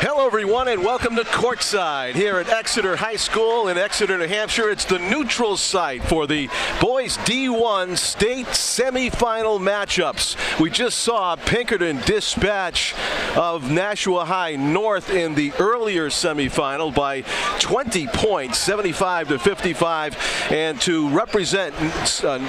Hello everyone and welcome to Courtside here at Exeter High School in Exeter, New Hampshire. It's the neutral site for the boys D1 state semifinal matchups. We just saw Pinkerton dispatch of Nashua High North in the earlier semifinal by 20 points, 75-55, and to represent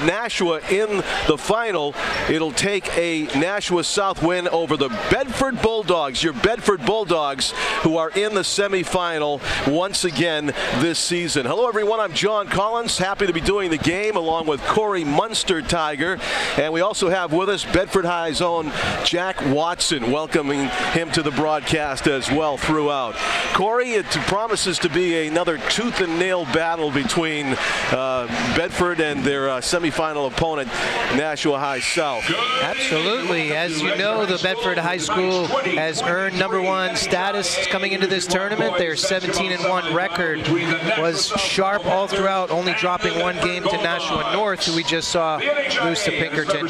Nashua in the final, it'll take a Nashua South win over the Bedford Bulldogs, your Bedford Bulldogs, who are in the semifinal once again this season. Hello everyone, I'm John Collins, happy to be doing the game along with Corey Munster-Tiger, and we also have with us Bedford High's own Jack Watson, welcoming him to the broadcast as well throughout. Corey, it promises to be another tooth and nail battle between Bedford and their semifinal opponent, Nashua High South. Absolutely. As you know, the Bedford High School has earned #1 status coming into this tournament. Their 17-1 record was sharp all throughout, only dropping one game to Nashua North, who we just saw lose to Pinkerton.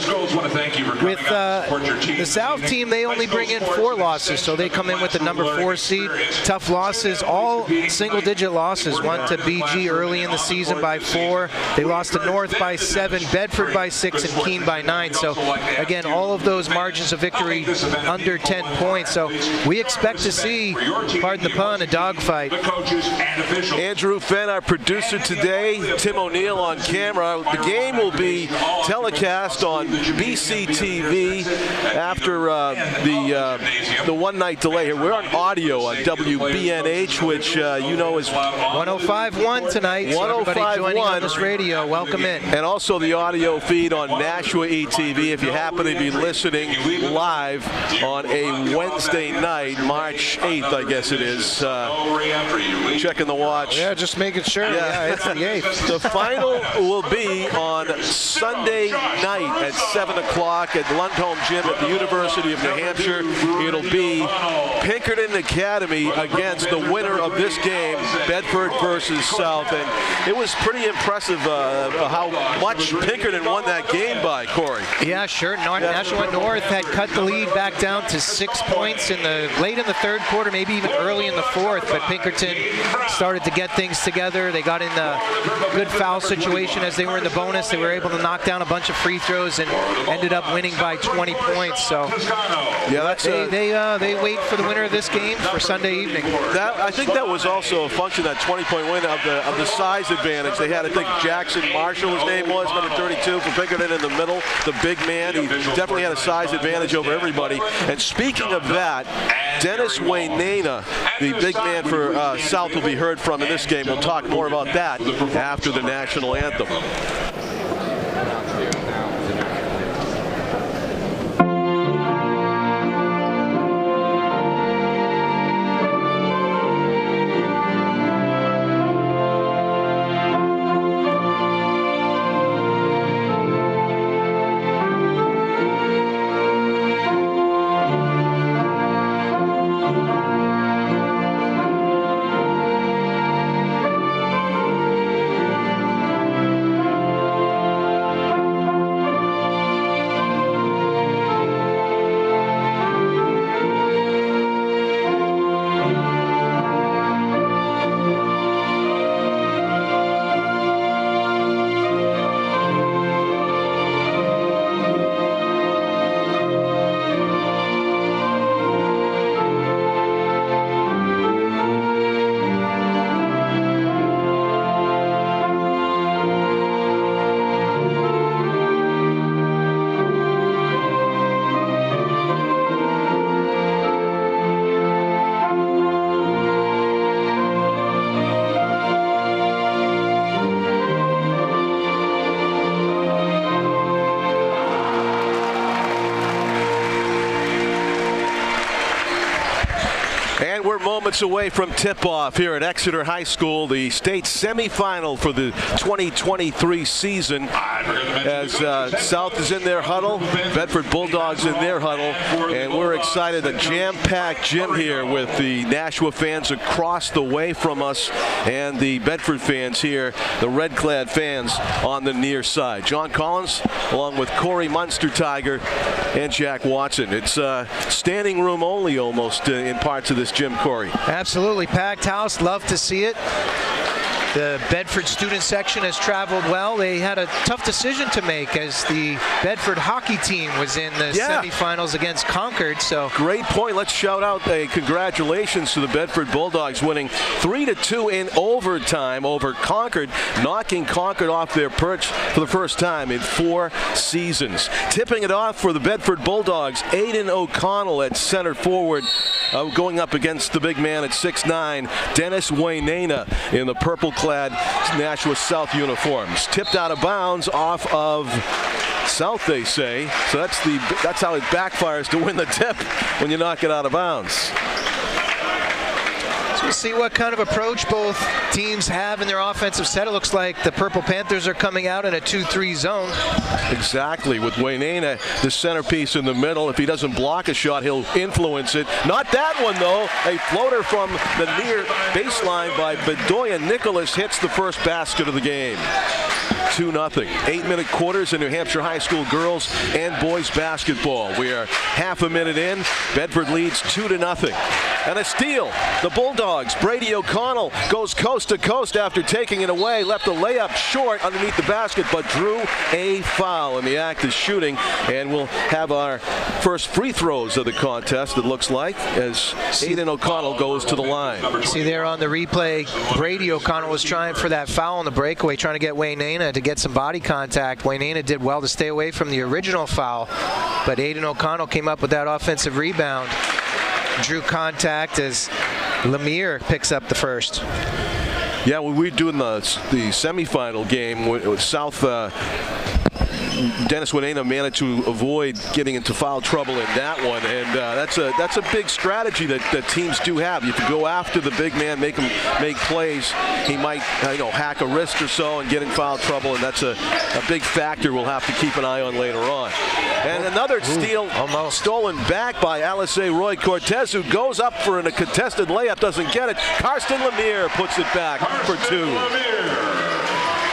With the South team, they only bring in 4 losses, so they come in with the #4 seed. Tough losses, all single-digit losses. One to BG early in the season by 4. They lost to North by 7, Bedford by 6, and Keene by 9. So again, all of those margins of victory under 10 points. So we expect to see, pardon the pun, a dogfight. Andrew Fenn, our producer today, Tim O'Neill on camera. The game will be telecast on BCTV after the one-night delay here. We're on audio on WBNH, which you know is 105.1 tonight. So everybody joining on this radio, welcome in. And also the audio feed on Nashua ETV if you happen to be listening live on a Wednesday night, March 8th, I guess it is. Checking the watch. Yeah, just making sure. Yeah, it's the 8th. The final will be on Sunday night at 7 o'clock at Lundholm Gym at the University of New Hampshire. It'll be Pinkerton Academy against the winner of this game, Bedford versus South. And it was pretty impressive how much Pinkerton won that game by, Corey. Yeah, sure. Nashua North had cut the lead back down to 6 points late in the third quarter, maybe even early in the fourth, but Pinkerton started to get things together. They got in a good foul situation as they were in the bonus. They were able to knock down a bunch of free throws and ended up winning by 20 points. So yeah, they wait for the winner of this game for Sunday evening. I think that was also a function, that 20-point win, of the size advantage. They had, I think, Jackson Marshall, his name was, number 32 for Pinkerton in the middle, the big man. He definitely had a size advantage over everybody. And speaking of that, Dennis Waynena, the big man for South, will be heard from in this game. We'll talk more about that after the national anthem. And we're moments away from tip-off here at Exeter High School, the state semifinal for the 2023 season. As South is in their huddle, Bedford Bulldogs in their huddle, and we're excited. A jam-packed gym here with the Nashua fans across the way from us and the Bedford fans here, the red-clad fans on the near side. John Collins along with Corey Munster-Tiger and Jack Watson. It's standing room only almost in parts of the this gym, Corey. Absolutely. Packed house. Love to see it. The Bedford student section has traveled well. They had a tough decision to make as the Bedford hockey team was in the semifinals against Concord. So great point. Let's shout out a congratulations to the Bedford Bulldogs winning 3-2 in overtime over Concord, knocking Concord off their perch for the first time in 4 seasons. Tipping it off for the Bedford Bulldogs, Aiden O'Connell at center forward, going up against the big man at 6'9", Dennis Wainana in the purple-clad Nashua South uniforms. Tipped out of bounds off of South, they say. So that's how it backfires to win the tip when you knock it out of bounds. We'll see what kind of approach both teams have in their offensive set. It looks like the Purple Panthers are coming out in a 2-3 zone. Exactly, with Wainana, the centerpiece in the middle. If he doesn't block a shot, he'll influence it. Not that one, though. A floater from the near baseline by Bedoya Nicholas hits the first basket of the game. 2-0. 8-minute quarters in New Hampshire high school girls and boys basketball. We are half a minute in. Bedford leads 2-0. And a steal. The Bulldogs. Brady O'Connell goes coast to coast after taking it away. Left the layup short underneath the basket, but drew a foul in the act of shooting. And we'll have our first free throws of the contest, it looks like, as Aiden O'Connell goes to the line. See there on the replay, Brady O'Connell was trying for that foul on the breakaway, trying to get Wainana to get some body contact. Wainana did well to stay away from the original foul, but Aiden O'Connell came up with that offensive rebound. Drew contact as Lemire picks up the first. Yeah, when we were doing the semifinal game with South, Dennis Wainana managed to avoid getting into foul trouble in that one, and that's a big strategy that teams do have. You can go after the big man, make him make plays. He might hack a wrist or so and get in foul trouble, and that's a big factor we'll have to keep an eye on later on. And another steal stolen back by Alice Roy Cortez, who goes up for a contested layup, doesn't get it. Karsten Lemire puts it back for 2.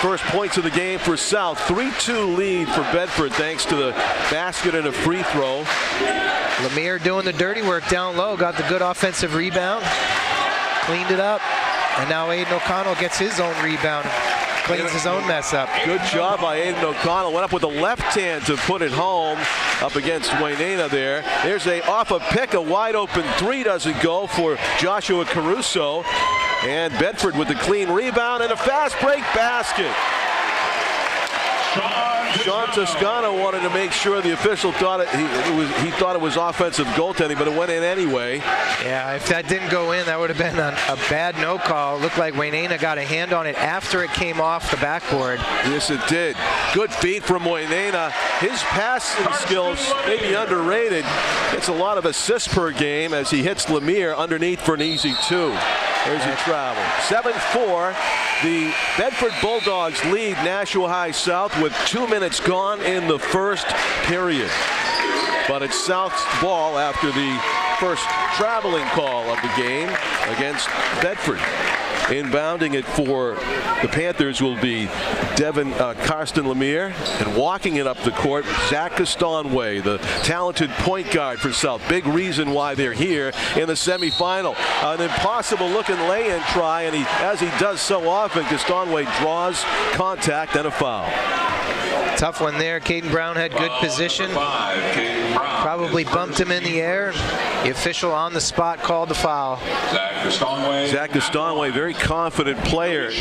First points of the game for South. 3-2 lead for Bedford thanks to the basket and a free throw. Lemire doing the dirty work down low, got the good offensive rebound, cleaned it up, and now Aiden O'Connell gets his own rebound, cleans his own mess up. Good job by Aiden O'Connell. Went up with the left hand to put it home up against Wainana there. There's off a pick, a wide open 3 doesn't go for Joshua Caruso. And Bedford with the clean rebound and a fast break basket. Sean Toscano wanted to make sure the official thought he thought it was offensive goaltending, but it went in anyway. Yeah, if that didn't go in, that would have been a bad no call. It looked like Wainana got a hand on it after it came off the backboard. Yes, it did. Good feed from Wainana. His passing skills may be underrated. It's a lot of assists per game as he hits Lemire underneath for an easy 2. There's a travel. 7-4. The Bedford Bulldogs lead Nashua High South with 2 minutes gone in the first period. But it's South's ball after the first traveling call of the game against Bedford. Inbounding it for the Panthers will be Karsten Lemire, and walking it up the court, Zach Castonway, the talented point guard for South. Big reason why they're here in the semifinal. An impossible-looking lay-in try, and as he does so often, Castonway draws contact and a foul. Tough one there. Caden Brown had good position. Probably bumped him in the air. The official on the spot called the foul. Zach Castonway, very confident player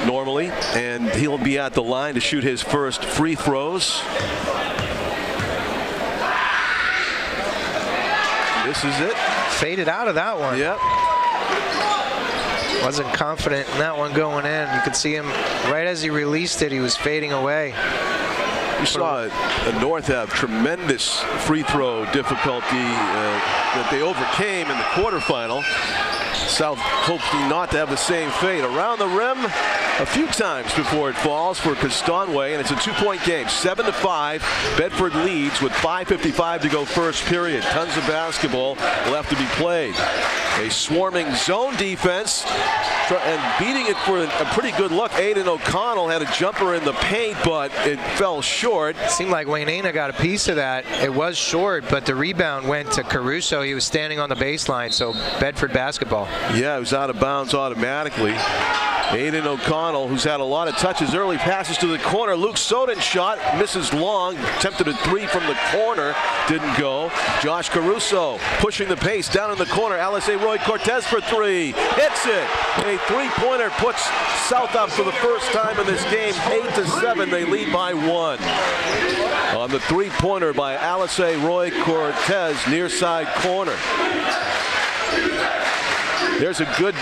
normally, and he'll be at the line to shoot his first free throws. This is it. Faded out of that one. Yep. Wasn't confident in that one going in. You could see him right as he released it, he was fading away. We saw the North have tremendous free throw difficulty that they overcame in the quarterfinal. South hoping not to have the same fate. Around the rim, a few times before it falls for Castonway, and it's a 2-point game. 7-5. Bedford leads with 5:55 to go first period. Tons of basketball left to be played. A swarming zone defense and beating it for a pretty good look. Aiden O'Connell had a jumper in the paint, but it fell short. It seemed like Wainena got a piece of that. It was short, but the rebound went to Caruso. He was standing on the baseline, so Bedford basketball. Yeah, it was out of bounds automatically. Aiden O'Connell, who's had a lot of touches, early passes to the corner. Luke Soden shot, misses long, attempted a three from the corner, didn't go. Josh Caruso pushing the pace down in the corner. LSA Roy Cortez for three, hits it. A three-pointer puts South up for the first time in this game. 8-7, they lead by 1. On the three-pointer by LSA Roy Cortez, near side corner. There's a good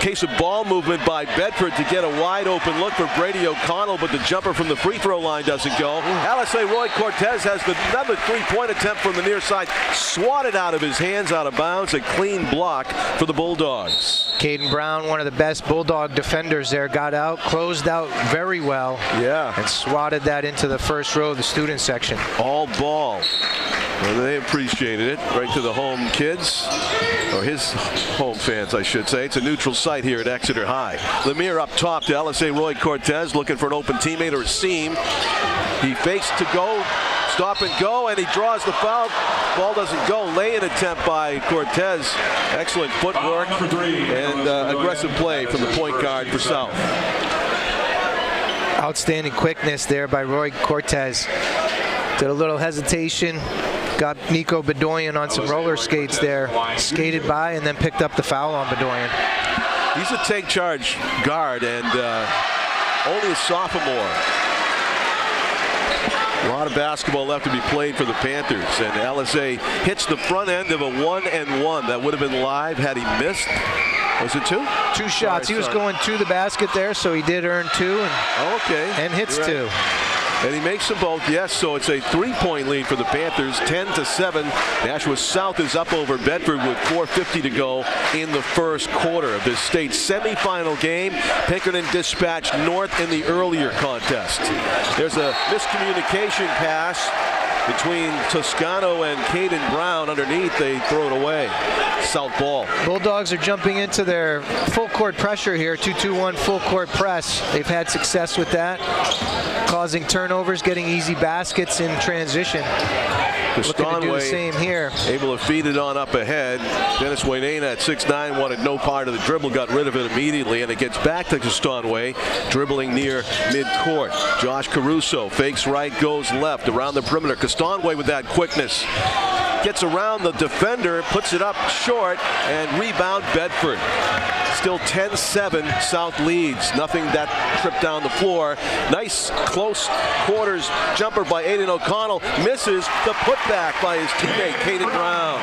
case of ball movement by Bedford to get a wide open look for Brady O'Connell, but the jumper from the free throw line doesn't go. LSA Roy Cortez has another three-point attempt from the near side, swatted out of his hands, out of bounds. A clean block for the Bulldogs. Caden Brown, one of the best Bulldog defenders there, got out, closed out very well. Yeah. And swatted that into the first row of the student section. All ball. Well, they appreciated it. Right to the home kids, or his home fans, I should say. It's a neutral site here at Exeter High. Lemire up top to LSA Roy Cortez, looking for an open teammate or a seam. He fakes to go, stop and go, and he draws the foul. Ball doesn't go. Lay-in attempt by Cortez. Excellent footwork and aggressive play from the point guard for South. Outstanding quickness there by Roy Cortez. Did a little hesitation. Got Nico Bedoyan on some roller skates there, skated by, and then picked up the foul on Bedoyan. He's a take charge guard and only a sophomore. A lot of basketball left to be played for the Panthers, and LSA hits the front end of a 1-and-1. That would have been live had he missed. Was it two? Two shots. He was going to the basket there, so he did earn two. And hits two. And he makes them both, yes, so it's a three-point lead for the Panthers, 10-7. Nashua South is up over Bedford with 4:50 to go in the first quarter of this state semifinal game. Pinkerton dispatched North in the earlier contest. There's a miscommunication pass between Toscano and Caden Brown. Underneath, they throw it away. South ball. Bulldogs are jumping into their full court pressure here, 2-2-1 full court press. They've had success with that, causing turnovers, getting easy baskets in transition. Looking to do the same here. Able to feed it on up ahead. Dennis Wainena at 6'9", wanted no part of the dribble, got rid of it immediately, and it gets back to Castonway, dribbling near midcourt. Josh Caruso fakes right, goes left, around the perimeter. Castonway with that quickness. Gets around the defender, puts it up short, and rebound Bedford. Still 10-7, South leads. Nothing that trip down the floor. Nice close quarters jumper by Aiden O'Connell. Misses the putback by his teammate, Caden Brown.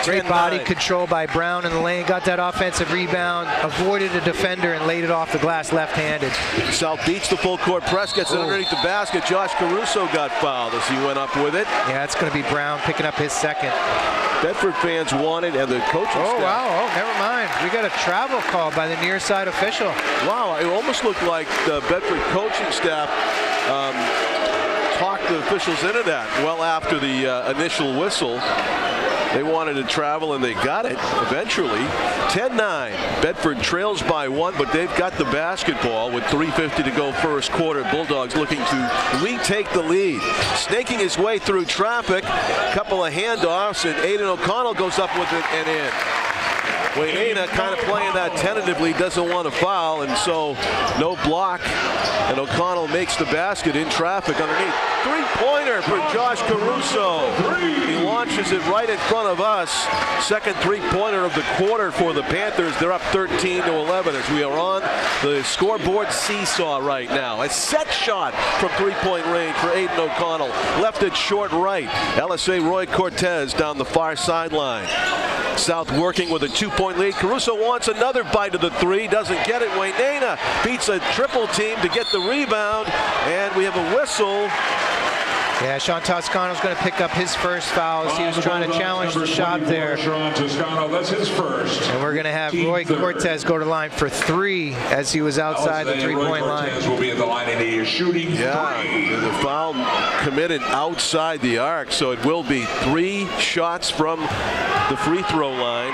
Great body control by Brown in the lane. Got that offensive rebound, avoided a defender, and laid it off the glass left-handed. South beats the full court press, gets it underneath the basket. Josh Caruso got fouled as he went up with it. Yeah, it's going to be Brown picking up his second. Bedford fans wanted, and the coaching staff. Wow. Never mind. We got a travel call by the near side official. Wow, it almost looked like the Bedford coaching staff talked the officials into that well after the initial whistle. They wanted to travel, and they got it eventually. 10-9. Bedford trails by 1, but they've got the basketball with 3:50 to go first quarter. Bulldogs looking to retake the lead. Snaking his way through traffic. Couple of handoffs, and Aiden O'Connell goes up with it and in. Wainena kind of playing that tentatively, doesn't want to foul, and so no block. And O'Connell makes the basket in traffic underneath. Three-pointer for Josh Caruso. He launches it right in front of us. Second three-pointer of the quarter for the Panthers. They're up 13-11 as we are on the scoreboard seesaw right now. A set shot from three-point range for Aiden O'Connell. Left it short right. LSA Roy Cortez down the far sideline. South working with a 2-point lead. Caruso wants another bite of the three. Doesn't get it. Wainena beats a triple team to get the rebound. And we have a whistle. Yeah, Sean Toscano's going to pick up his first foul as he was trying to challenge the shot there. That's his first. And we're going to have Roy Cortez go to line for 3 as he was outside the 3-point line. Will be at the line and he is shooting 3. The foul committed outside the arc, so it will be 3 shots from the free throw line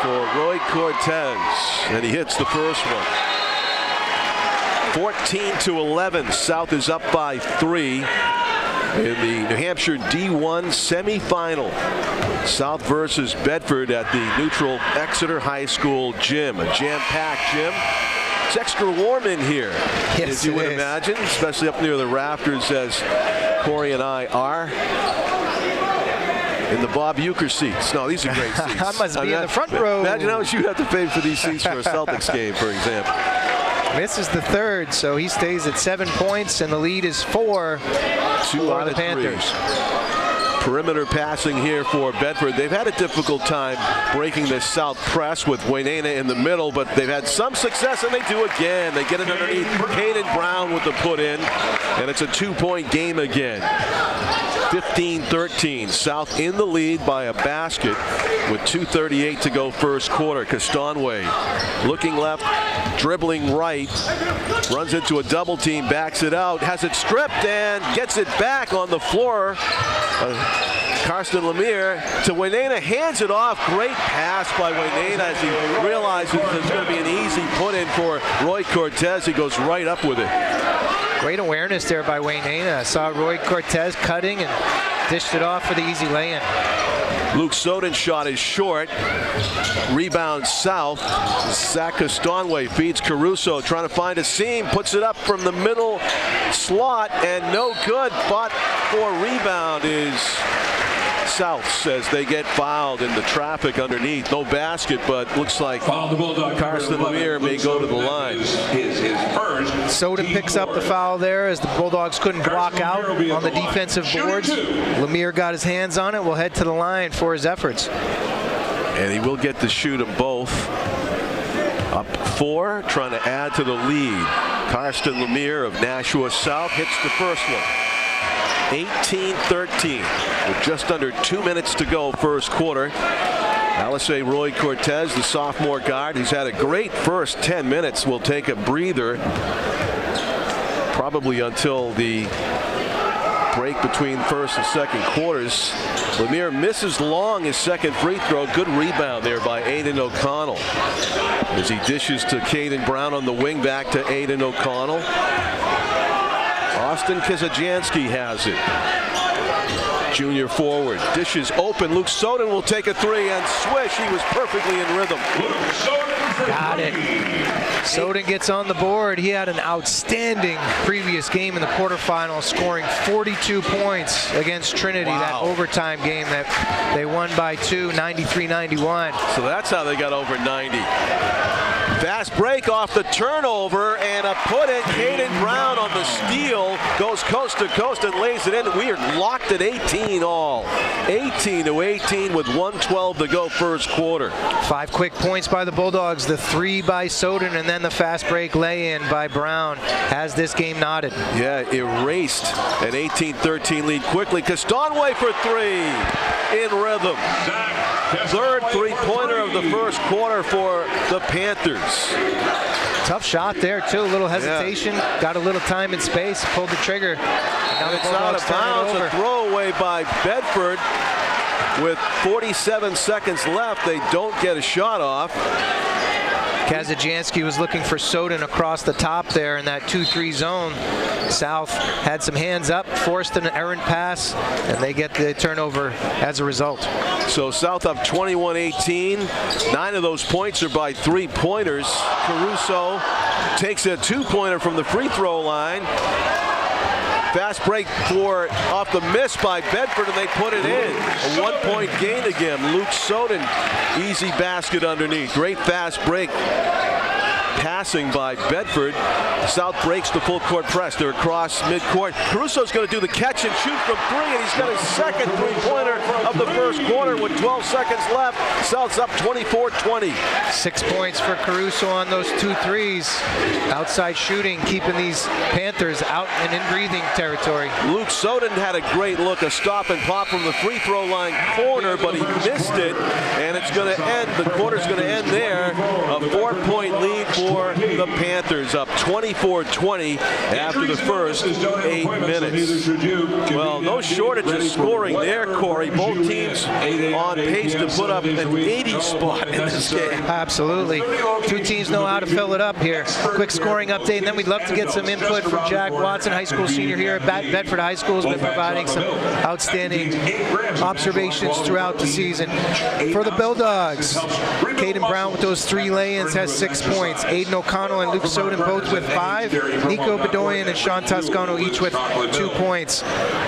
for Roy Cortez, and he hits the first one. 14-11. South is up by 3 in the New Hampshire D1 semifinal. South versus Bedford at the neutral Exeter High School gym. A jam-packed gym. It's extra warm in here, yes, as you would imagine, especially up near the rafters as Corey and I are. In the Bob Euchre seats. No, these are great seats. I must be in the front row. Imagine how much you'd have to pay for these seats for a Celtics game, for example. This is the 3rd, so he stays at 7 points, and the lead is 4 for the Panthers. Perimeter passing here for Bedford. They've had a difficult time breaking this South press with Wainana in the middle, but they've had some success, and they do again. They get it underneath Caden Brown with the put in, and it's a 2-point game again. 15-13. South in the lead by a basket with 2:38 to go first quarter. Castonway looking left, dribbling right, runs into a double team, backs it out, has it stripped and gets it back on the floor. Karsten Lemire to Wainana, hands it off. Great pass by Wainana as he realizes there's going to be an easy put in for Roy Cortez. He goes right up with it. Great awareness there by Wainana. Saw Roy Cortez cutting and dished it off for the easy lay-in. Luke Soden's shot is short. Rebound South. Zach Castonway feeds Caruso, trying to find a seam, puts it up from the middle slot, and no good. But for rebound is South as they get fouled in the traffic underneath. No basket, but looks like Karsten Lemire may go to the line. Soden picks up the foul there as the Bulldogs couldn't block out on the defensive boards. Lemire got his hands on it. Will head to the line for his efforts. And he will get to shoot them both. Up 4, trying to add to the lead. Karsten Lemire of Nashua South hits the first one. 18-13 with just under 2 minutes to go first quarter. Alisei Roy Cortez, the sophomore guard, who's had a great first 10 minutes, will take a breather probably until the break between first and second quarters. Lemire misses long his second free throw. Good rebound there by Aiden O'Connell as he dishes to Caden Brown on the wing, back to Aiden O'Connell. Austin Kizajanski has it. Junior forward. Dishes open. Luke Soden will take a 3 and swish. He was perfectly in rhythm. Got it. Soden gets on the board. He had an outstanding previous game in the quarterfinals, scoring 42 points against Trinity. Wow. That overtime game that they won by 2, 93-91. So that's how they got over 90. Fast break off the turnover and a put in. Caden Brown on the steal goes coast to coast and lays it in. We are locked at 18 all. 18-18 with 1:12 to go first quarter. 5 quick points by the Bulldogs. The 3 by Soden and then the fast break lay-in by Brown has this game knotted. Yeah, erased an 18-13 lead quickly. Castonway for 3 in rhythm. Third three-pointer of the first quarter for the Panthers. Tough shot there too. A little hesitation. Yeah. Got a little time and space. Pulled the trigger. Now it's out of bounds. A throwaway by Bedford. With 47 seconds left, they don't get a shot off. Kazajanski was looking for Soden across the top there in that 2-3 zone. South had some hands up, forced an errant pass, and they get the turnover as a result. So South up 21-18. 9 of those points are by 3-pointers. Caruso takes a 2-pointer from the free throw line. Fast break for off the miss by Bedford, and they put it in. A 1-point gain again. Luke Soden, easy basket underneath. Great fast break passing by Bedford. South breaks the full court press. They're across midcourt. Caruso's going to do the catch and shoot from three, and he's got his second three-pointer of the first quarter with 12 seconds left. South's up 24-20. 6 points for Caruso on those 2 threes. Outside shooting, keeping these Panthers out and in breathing territory. Luke Soden had a great look, a stop and pop from the free throw line corner, but he missed it, and it's going to end. The quarter's going to end there. A 4-point lead for the Panthers, up 24-20 after the first 8 minutes. Well, no shortage of scoring there, Corey. Both teams on pace to put up an 80 spot in this game. Absolutely. 2 teams know how to fill it up here. Quick scoring update, and then we'd love to get some input from Jack Watson, high school senior here at Bedford High School, has been providing some outstanding observations throughout the season. For the Bulldogs, Caden Brown with those 3 lay-ins has 6 points. Aiden O'Connell and Luke Soden both with 5. Nico Bedoyan and Sean Toscano each with 2 points.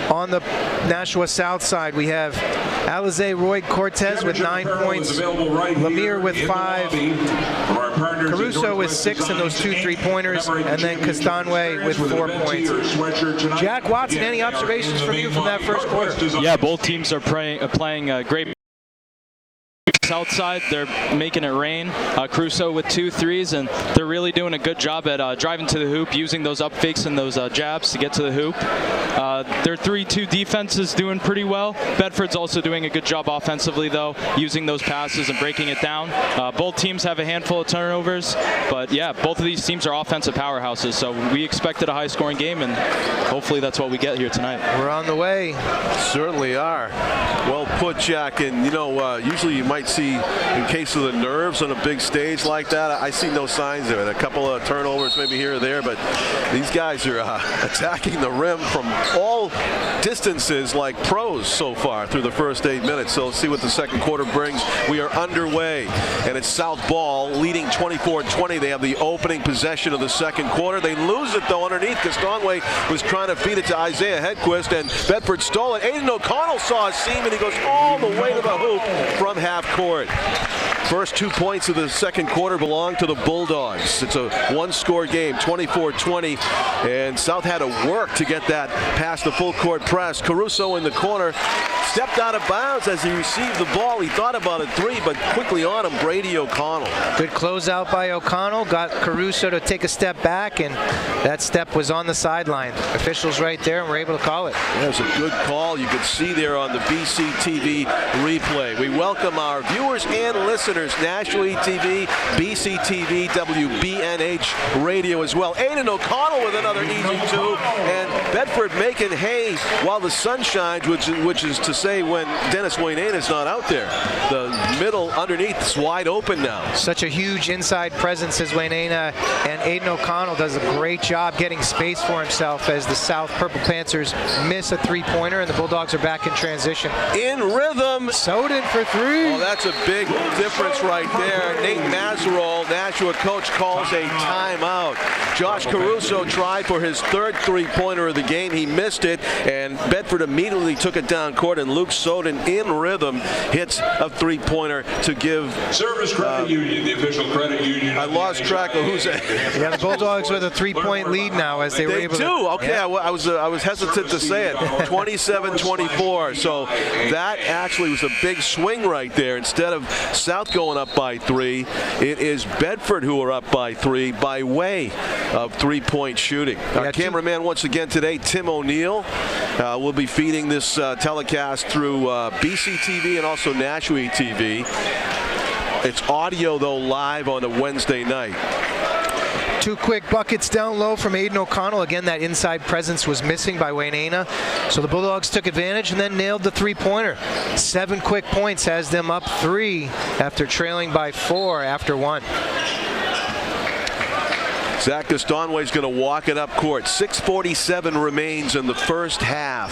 On the Nashua South side, we have Alize Roy Cortez with 9 points. Lemire with 5. Caruso with 6 and those 2 3-pointers, and then Castanwe with 4 points. Jack Watson, any observations from you from that first quarter? Yeah, both teams are playing great. Outside, they're making it rain. Caruso with 2 threes, and they're really doing a good job at driving to the hoop, using those up fakes and those jabs to get to the hoop. Their 3-2 defense is doing pretty well. Bedford's also doing a good job offensively, though, using those passes and breaking it down. Both teams have a handful of turnovers, but yeah, both of these teams are offensive powerhouses, so we expected a high-scoring game, and hopefully that's what we get here tonight. We're on the way. Certainly are. Well put, Jack. And, you know, usually you might see, in case of the nerves on a big stage like that, I see no signs of it. A couple of turnovers maybe here or there, but these guys are attacking the rim from all distances like pros so far through the first 8 minutes. So let's see what the second quarter brings. We are underway, and it's South ball leading 24-20. They have the opening possession of the second quarter. They lose it, though, underneath. Castanwe was trying to feed it to Isaiah Hedquist, and Bedford stole it. Aiden O'Connell saw a seam, and he goes all the way to the hoop from half court. First 2 points of the second quarter belong to the Bulldogs. It's a one-score game, 24-20, and South had to work to get that past the full court press. Caruso in the corner stepped out of bounds as he received the ball. He thought about a 3, but quickly on him, Brady O'Connell. Good closeout by O'Connell, got Caruso to take a step back, and that step was on the sideline. Officials right there, and we're able to call it. That was a good call. You could see there on the BCTV replay. We welcome our viewers and listeners, Nashua TV, BCTV, WBNH Radio as well. Aiden O'Connell with another easy 2, and Bedford making hay while the sun shines, which is to say when Dennis Wayne is not out there. The middle underneath is wide open now. Such a huge inside presence as Wayne, and Aiden O'Connell does a great job getting space for himself as the South Purple Panthers miss a 3-pointer, and the Bulldogs are back in transition. In rhythm. Soden for 3. Oh, that's a big difference right there. Nate Mazerol, Nashua coach, calls a timeout. Josh Caruso tried for his 3rd 3-pointer of the game. He missed it, and Bedford immediately took it down court, and Luke Soden in rhythm hits a 3-pointer to give Service Credit Union, the official credit union. I lost track of who's at. Yeah, the Bulldogs with a 3-point lead now as they were able to. Okay, yeah. I was hesitant to say it. 27-24. So that actually was a big swing right there. Instead of South going up by 3, it is Bedford who are up by 3 by way of 3-point shooting. Our cameraman once again today, Tim O'Neill, will be feeding this telecast through BCTV and also Nashua TV. It's audio, though, live on a Wednesday night. 2 quick buckets down low from Aiden O'Connell. Again, that inside presence was missing by Wayne. So the Bulldogs took advantage and then nailed the 3-pointer. 7 quick points has them up 3 after trailing by 4 after 1. Zach Castanwe is going to walk it up court. 6:47 remains in the first half.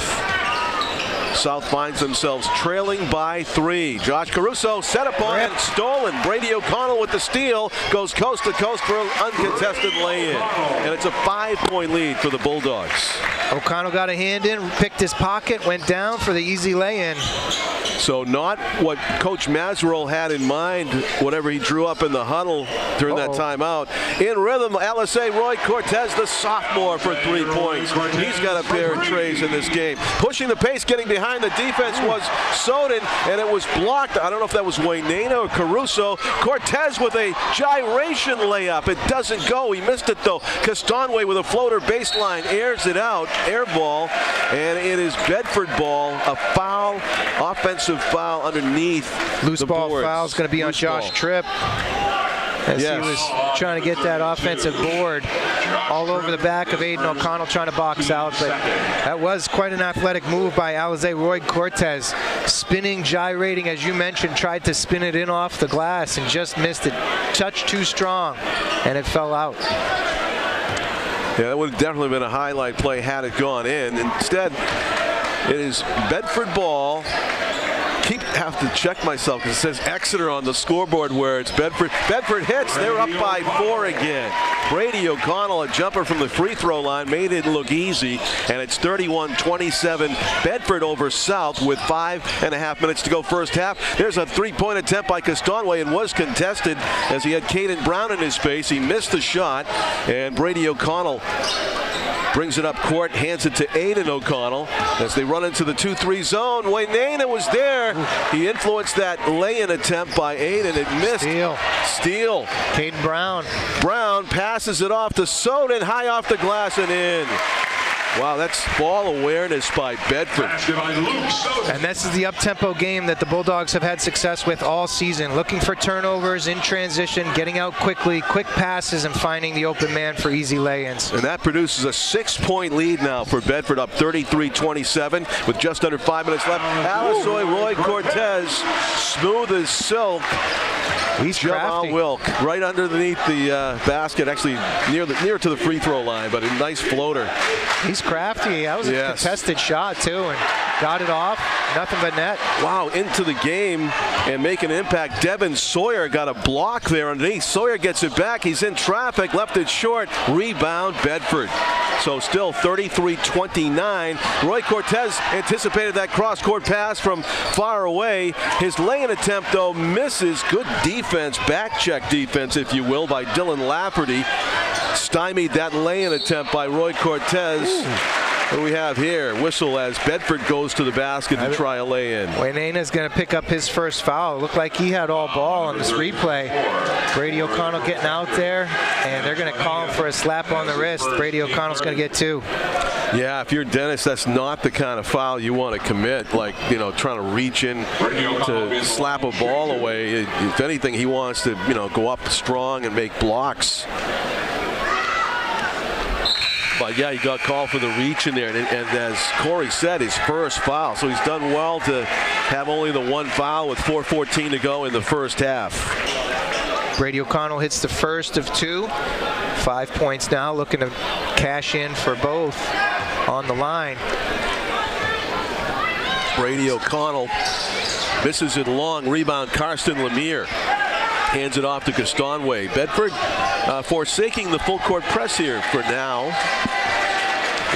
South finds themselves trailing by 3. Josh Caruso set up on and stolen. Brady O'Connell with the steal goes coast to coast for an uncontested lay-in. And it's a 5-point lead for the Bulldogs. O'Connell got a hand in, picked his pocket, went down for the easy lay-in. So not what Coach Mazerol had in mind, whatever he drew up in the huddle during that timeout. In rhythm, LSA Roy Cortez, the sophomore, for 3 points. He's got a pair of trays in this game. Pushing the pace, getting behind the defense was Soden, and it was blocked. I don't know if that was Wainana or Caruso. Cortez with a gyration layup. It doesn't go. He missed it, though. Castonway with a floater baseline airs it out. Air ball, and it is Bedford ball. A foul, offensive foul underneath Loose the ball boards. foul is going to be on Josh Tripp, as he was trying to get that offensive board all over the back of Aiden O'Connell, trying to box out. But that was quite an athletic move by Alize Roy Cortez. Spinning, gyrating, as you mentioned, tried to spin it in off the glass and just missed it. Touch too strong, and it fell out. Yeah, that would have definitely been a highlight play had it gone in. Instead, it is Bedford ball. Have to check myself because it says Exeter on the scoreboard where it's Bedford. Bedford hits. They're up by 4 again. Brady O'Connell, a jumper from the free throw line, made it look easy, and it's 31-27. Bedford over South with 5.5 minutes to go first half. There's a three-point attempt by Castonway and was contested as he had Caden Brown in his face. He missed the shot, and Brady O'Connell brings it up court, hands it to Aiden O'Connell as they run into the 2-3 zone. Wainana was there. He influenced that lay-in attempt by Aiden. It missed. Steal. Caden Brown. Brown passes it off to Soden, high off the glass and in. Wow, that's ball awareness by Bedford. And this is the up-tempo game that the Bulldogs have had success with all season. Looking for turnovers in transition, getting out quickly, quick passes, and finding the open man for easy lay-ins. And that produces a 6-point lead now for Bedford, up 33-27 with just under 5 minutes left. Alisoy Roy Cortez, smooth as silk. He's crafty. Wilk right underneath the basket, actually near to the free throw line, but a nice floater. He's crafty. That was a contested shot too, and got it off. Nothing but net. Wow, into the game and making an impact. Devin Sawyer got a block there underneath. Sawyer gets it back. He's in traffic, left it short. Rebound Bedford. So still 33-29. Roy Cortez anticipated that cross-court pass from far away. His lay-in attempt, though, misses. Good defense, back-check defense, if you will, by Dylan Lafferty. Stymied that lay-in attempt by Roy Cortez. What do we have here? Whistle as Bedford goes to the basket to try a lay-in. Wainana's going to pick up his first foul. It looked like he had all ball on this replay. Brady O'Connell getting out there, and they're going to call him for a slap on the wrist. Brady O'Connell's going to get 2. Yeah, if you're Dennis, that's not the kind of foul you want to commit, like, trying to reach in to slap a ball away. If anything, he wants to, go up strong and make blocks. But yeah, he got called for the reach in there, and as Corey said, his first foul. So he's done well to have only the 1 foul with 4:14 to go in the first half. Brady O'Connell hits the first of 2. 5 points now, looking to cash in for both on the line. Brady O'Connell misses it long. Rebound, Karsten Lemire. Hands it off to Castonway. Bedford forsaking the full court press here for now.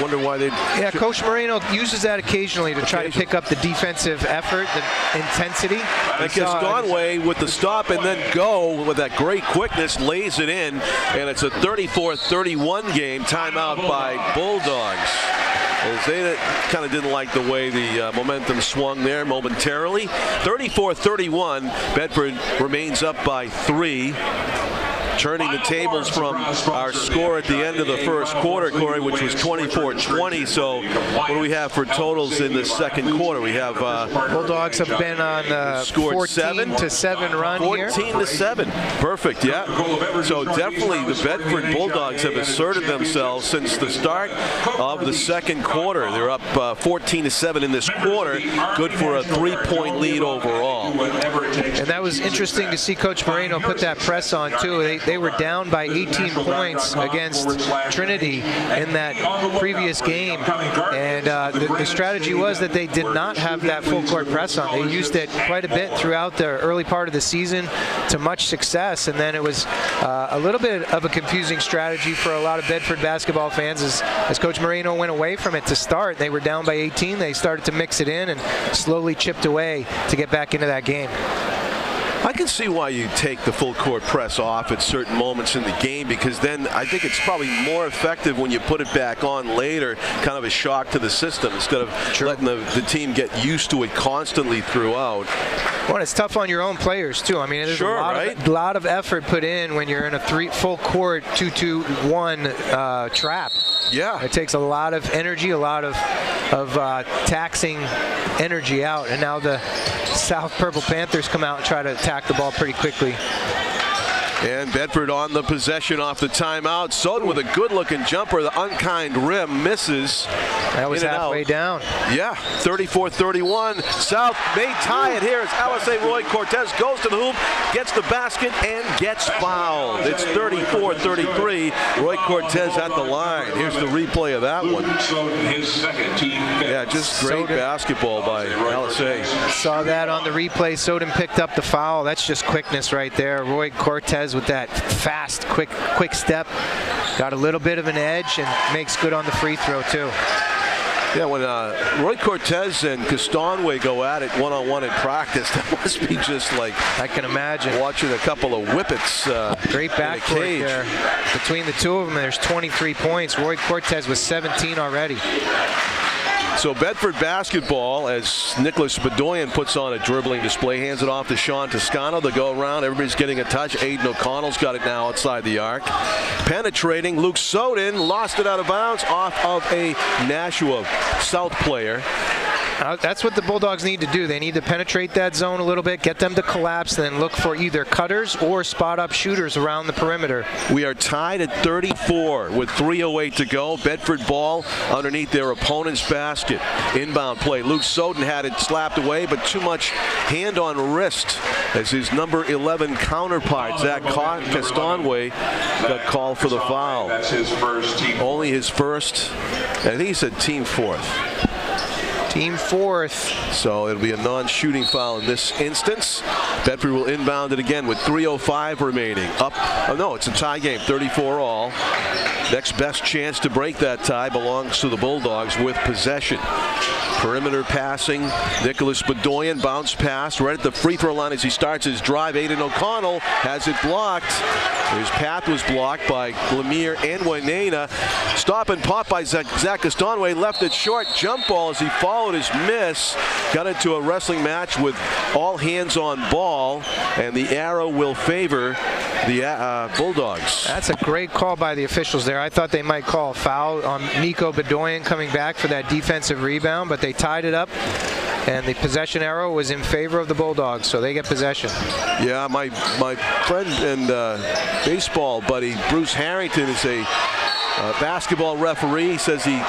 Wonder why they... Yeah, Coach Moreno uses that occasionally to try to pick up the defensive effort, the intensity. And Castonway with the stop and then go with that great quickness, lays it in, and it's a 34-31 game. Timeout by Bulldogs. As they kind of didn't like the way the momentum swung there momentarily. 34-31, Bedford remains up by 3. Turning the tables from our score at the end of the first quarter, Corey, which was 24-20. So what do we have for totals in the second quarter? We have Bulldogs have been on a 14-7 run here. 14-7. Perfect, yeah. So definitely the Bedford Bulldogs have asserted themselves since the start of the second quarter. They're up 14-7 in this quarter. Good for a 3-point lead overall. And that was interesting to see Coach Moreno put that press on, too. they were down by 18 points against Trinity in that previous game, and the strategy was that they did not have that full court press on. They used it quite a bit throughout the early part of the season to much success, and then it was a little bit of a confusing strategy for a lot of Bedford basketball fans as Coach Moreno went away from it to start. They were down by 18. They started to mix it in and slowly chipped away to get back into that game. I can see why you take the full court press off at certain moments in the game, because then I think it's probably more effective when you put it back on later, kind of a shock to the system, instead of letting the team get used to it constantly throughout. Well, it's tough on your own players too. I mean, there's a lot of effort put in when you're in a full court 2-2-1 trap. Yeah, it takes a lot of energy, a lot of taxing energy out, and now the South Purple Panthers come out and try to attack the ball pretty quickly. And Bedford on the possession off the timeout. Soden with a good-looking jumper. The unkind rim misses. That was halfway down. Yeah, 34-31. South may tie it here as LSA Roy Cortez goes to the hoop, gets the basket, and gets fouled. It's 34-33. Roy Cortez at the line. Here's the replay of that one. Yeah, just great basketball by LSA. Saw that on the replay. Soden picked up the foul. That's just quickness right there. Roy Cortez with that fast, quick step. Got a little bit of an edge and makes good on the free throw too. Yeah, when Roy Cortez and Castonway go at it one-on-one in practice, that must be just like, I can imagine, watching a couple of whippets. Great backcourt there. Between the two of them, there's 23 points. Roy Cortez was 17 already. So Bedford basketball, as Nicholas Bedoyan puts on a dribbling display, hands it off to Sean Toscano. They go around. Everybody's getting a touch. Aiden O'Connell's got it now outside the arc. Penetrating. Luke Soden lost it out of bounds off of a Nashua South player. That's what the Bulldogs need to do. They need to penetrate that zone a little bit, get them to collapse, then look for either cutters or spot-up shooters around the perimeter. We are tied at 34 with 3:08 to go. Bedford ball underneath their opponent's basket. Inbound play. Luke Soden had it slapped away, but too much hand on wrist as his number 11 counterpart, Zach Castonway, got called for the foul. That's his first team. Only his first. I think he said team fourth. Team fourth. So it'll be a non-shooting foul in this instance. Bedford will inbound it again with 3:05 remaining. Oh no, it's a tie game, 34 all. Next best chance to break that tie belongs to the Bulldogs with possession. Perimeter passing. Nicholas Bedoyan, bounce pass right at the free throw line as he starts his drive. Aiden O'Connell has it blocked. His path was blocked by Lemire and Wainena. Stop and pop by Zach Castonway. Left it short. Jump ball as he followed his miss. Got into a wrestling match with all hands on ball, and the arrow will favor the Bulldogs. That's a great call by the officials there. I thought they might call a foul on Nico Bedoyan coming back for that defensive rebound, but they tied it up, and the possession arrow was in favor of the Bulldogs, so they get possession. Yeah, my friend and baseball buddy Bruce Harrington is a basketball referee. He says he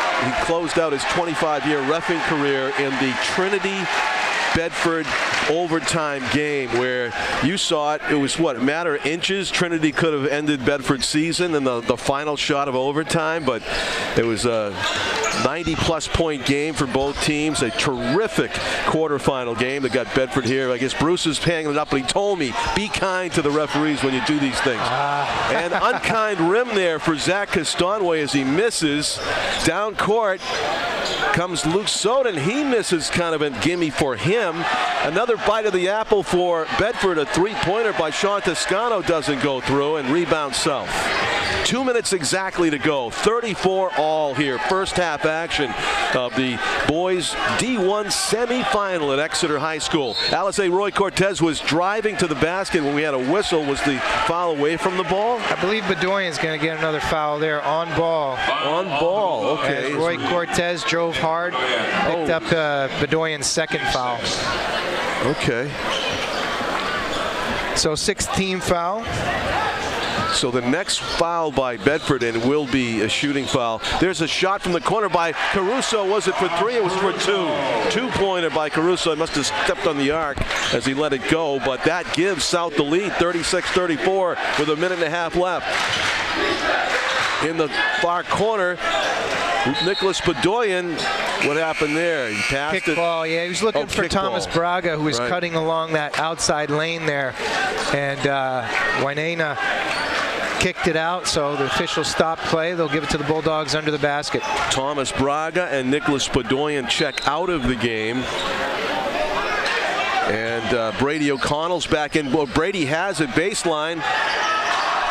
closed out his 25-year reffing career in the Trinity Bedford overtime game where you saw it. It was what, a matter of inches. Trinity could have ended Bedford's season in the final shot of overtime, but it was a 90-plus point game for both teams. A terrific quarterfinal game that got Bedford here. I guess Bruce is paying it up, but he told me, be kind to the referees when you do these things. And unkind rim there for Zach Castonway as he misses. Down court comes Luke Soden. He misses, kind of a gimme for him. Another bite of the apple for Bedford. A three-pointer by Sean Toscano doesn't go through, and rebound South. 2 minutes exactly to go. 34 all here. First half action of the boys D1 semifinal at Exeter High School. LSA Roy Cortez was driving to the basket when we had a whistle. Was the foul away from the ball? I believe Bedoyan's going to get another foul there on ball. On ball, okay. As Roy Cortez drove hard, picked up Bedoyan's second foul. Okay. So 6th team foul. So the next foul by Bedford, and it will be a shooting foul. There's a shot from the corner by Caruso. Was it for 3? It was for 2. 2-pointer by Caruso. He must have stepped on the arc as he let it go, but that gives South the lead, 36-34, with a minute and a half left. In the far corner, Nicholas Bedoyan, what happened there? He passed it. Kickball, yeah. He was looking for Thomas Braga, who was cutting along that outside lane there. And Wainaina kicked it out, so the officials stopped play. They'll give it to the Bulldogs under the basket. Thomas Braga and Nicholas Bedoyan check out of the game. And Brady O'Connell's back in. Well, Brady has it baseline.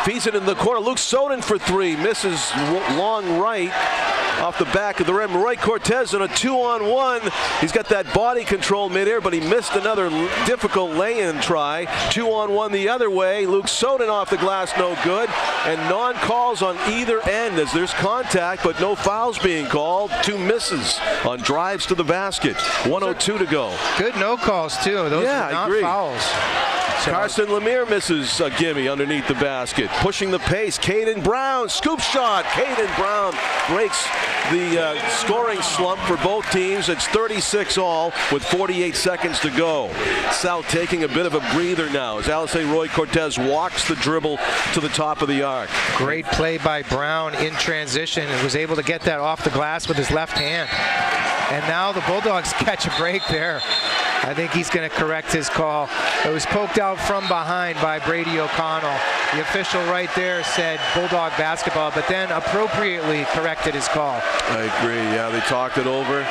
Feeds it in the corner. Luke Soden for 3. Misses long right off the back of the rim. Roy Cortez on a 2-on-1. He's got that body control midair, but he missed another difficult lay-in try. 2-on-1 the other way. Luke Soden off the glass, no good. And non-calls on either end as there's contact, but no fouls being called. 2 misses on drives to the basket. 1:02 to go. Good no calls, too. Those are not fouls. Carson Lemire misses a gimme underneath the basket. Pushing the pace, Caden Brown, scoop shot. Caden Brown breaks the scoring slump for both teams. It's 36 all with 48 seconds to go. South taking a bit of a breather now as Alice Roy Cortez walks the dribble to the top of the arc. Great play by Brown in transition and was able to get that off the glass with his left hand. And now the Bulldogs catch a break there. I think he's going to correct his call. It was poked out from behind by Brady O'Connell. The official right there said Bulldog basketball, but then appropriately corrected his call. I agree. Yeah, they talked it over.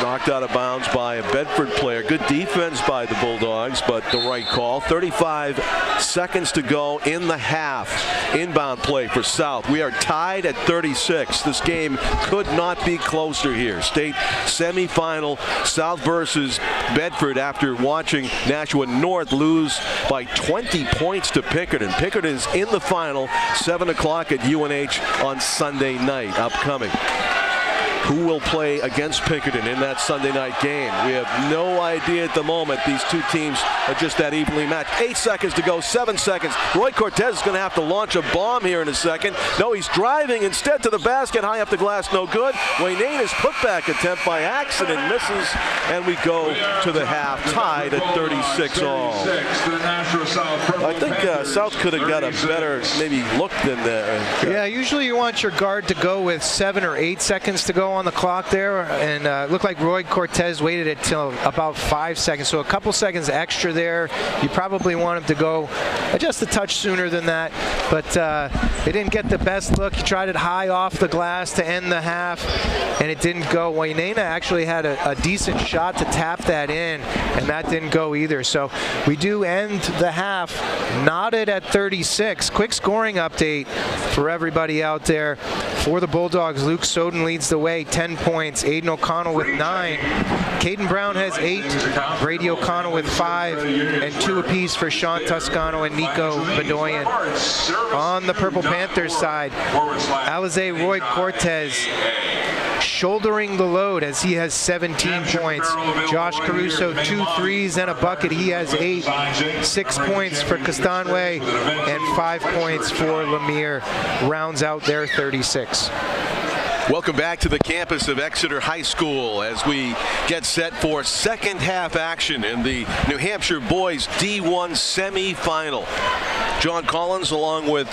Knocked out of bounds by a Bedford player. Good defense by the Bulldogs, but the right call. 35 seconds to go in the half. Inbound play for South. We are tied at 36. This game could not be closer here. State semifinal, South versus Bedford after watching Nashua North lose by 20 points to Pinkerton. Pinkerton is in the final, 7 o'clock at UNH on Sunday night upcoming. Who will play against Pinkerton in that Sunday night game? We have no idea at the moment. These two teams are just that evenly matched. 8 seconds to go, 7 seconds. Roy Cortez is going to have to launch a bomb here in a second. No, he's driving instead to the basket. High up the glass, no good. Wainaina's putback attempt by accident misses, and we go to the half, tied at 36 all. I think South could have got a better maybe look than that. Yeah, usually you want your guard to go with 7 or 8 seconds to go on the clock there, and it looked like Roy Cortez waited until about 5 seconds, so a couple seconds extra there. You probably want him to go just a touch sooner than that, but they didn't get the best look. He tried it high off the glass to end the half, and it didn't go. Wainaina actually had a decent shot to tap that in, and that didn't go either. So we do end the half knotted at 36. Quick scoring update for everybody out there. For the Bulldogs, Luke Soden leads the way, 10 points. Aiden O'Connell with 9. Caden Brown has 8. Brady O'Connell with 5. And 2 apiece for Sean Toscano and Nico Bedoyan. On the Purple Panthers side, Alize Roy Cortez shouldering the load as he has 17 points. Josh Caruso, 2 threes and a bucket. He has 8. 6 points for Castanway and 5 points for Lemire. Rounds out their 36. Welcome back to the campus of Exeter High School as we get set for second half action in the New Hampshire Boys D1 semifinal. John Collins along with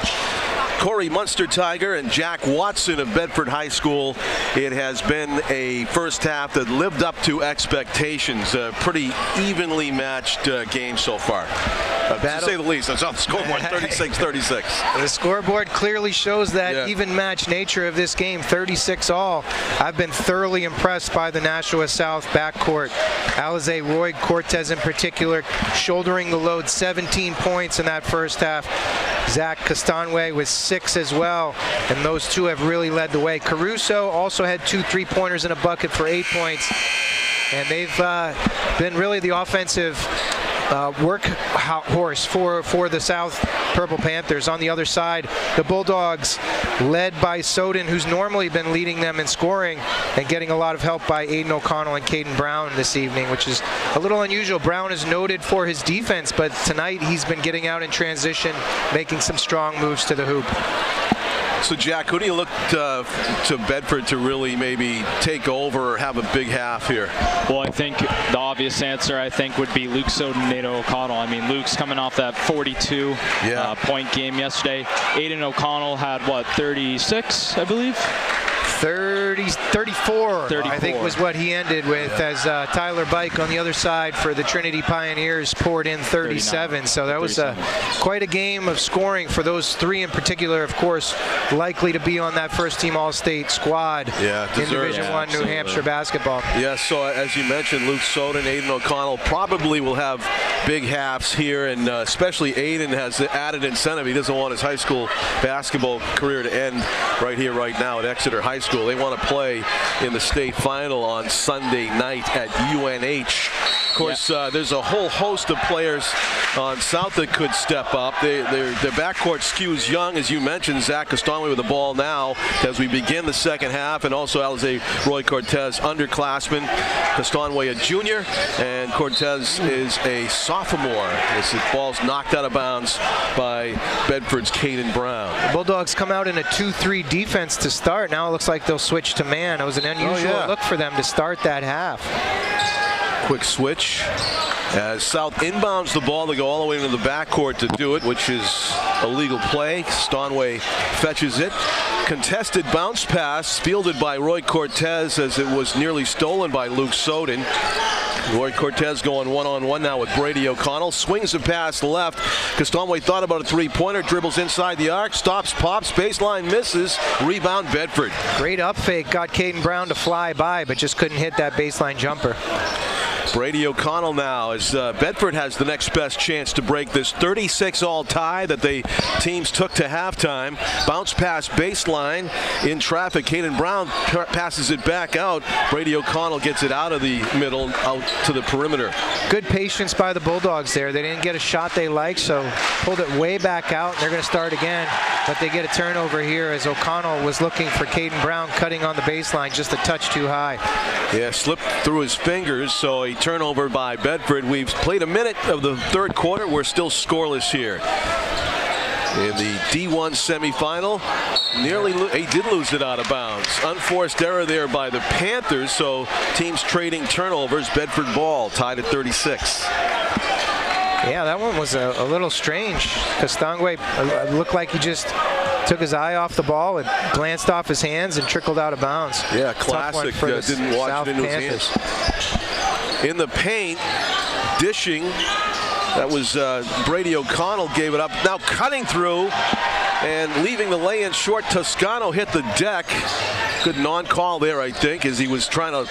Corey Munster-Tiger and Jack Watson of Bedford High School. It has been a first half that lived up to expectations. A pretty evenly matched game so far. To say the least, it's off the scoreboard 36-36. The scoreboard clearly shows that even match nature of this game, 36 all. I've been thoroughly impressed by the Nashua South backcourt. Alize Roy Cortez in particular, shouldering the load, 17 points in that first half. Zach Castanway with 6 as well, and those two have really led the way. Caruso also had 2 3-pointers and a bucket for 8 points, and they've been really the offensive workhorse for the South Purple Panthers. On the other side, the Bulldogs, led by Soden, who's normally been leading them in scoring and getting a lot of help by Aiden O'Connell and Caden Brown this evening, which is a little unusual. Brown is noted for his defense, but tonight he's been getting out in transition, making some strong moves to the hoop. So, Jack, who do you look to Bedford to really maybe take over or have a big half here? Well, I think the obvious answer, would be Luke Soden and Aiden O'Connell. I mean, Luke's coming off that 42-point game yesterday. Aiden O'Connell had, 36, I believe? 34, I think was what he ended with, as Tyler Bike on the other side for the Trinity Pioneers poured in 37. So that was quite a game of scoring for those three in particular, of course, likely to be on that first-team All-State squad in Division I New Hampshire basketball. Yeah, so as you mentioned, Luke Soden, Aiden O'Connell probably will have big halves here, and especially Aiden has the added incentive. He doesn't want his high school basketball career to end right here, right now at Exeter High School. They want to play in the state final on Sunday night at UNH. Of course, there's a whole host of players on South that could step up. Their backcourt skews young, as you mentioned. Zach Castonway with the ball now as we begin the second half, and also Alize Roy Cortez, underclassman. Castonway a junior, and Cortez is a sophomore. As the ball's knocked out of bounds by Bedford's Caden Brown. The Bulldogs come out in a 2-3 defense to start. Now it looks like they'll switch to man. It was an unusual look for them to start that half. Quick switch as South inbounds the ball. They go all the way into the backcourt to do it, which is a legal play. Stoneway fetches it. Contested bounce pass fielded by Roy Cortez as it was nearly stolen by Luke Soden. Roy Cortez going one-on-one now with Brady O'Connell. Swings a pass left. Castonway thought about a three-pointer. Dribbles inside the arc. Stops, pops. Baseline misses. Rebound Bedford. Great up fake. Got Caden Brown to fly by, but just couldn't hit that baseline jumper. Brady O'Connell now as Bedford has the next best chance to break this 36-all tie that the teams took to halftime. Bounce pass baseline in traffic. Caden Brown passes it back out. Brady O'Connell gets it out of the middle, out to the perimeter. Good patience by the Bulldogs there. They didn't get a shot they liked, so pulled it way back out, and they're going to start again. But they get a turnover here as O'Connell was looking for Caden Brown, cutting on the baseline just a touch too high. Yeah, slipped through his fingers, so a turnover by Bedford. We've played a minute of the third quarter. We're still scoreless here. In the D1 semifinal, he did lose it out of bounds. Unforced error there by the Panthers, so teams trading turnovers. Bedford ball tied at 36. Yeah, that one was a little strange. Castonway looked like he just took his eye off the ball and glanced off his hands and trickled out of bounds. Yeah, classic. Didn't watch it into his hands. In the paint, dishing. That was Brady O'Connell gave it up. Now cutting through and leaving the lay-in short. Toscano hit the deck. Good non-call there, I think, as he was trying to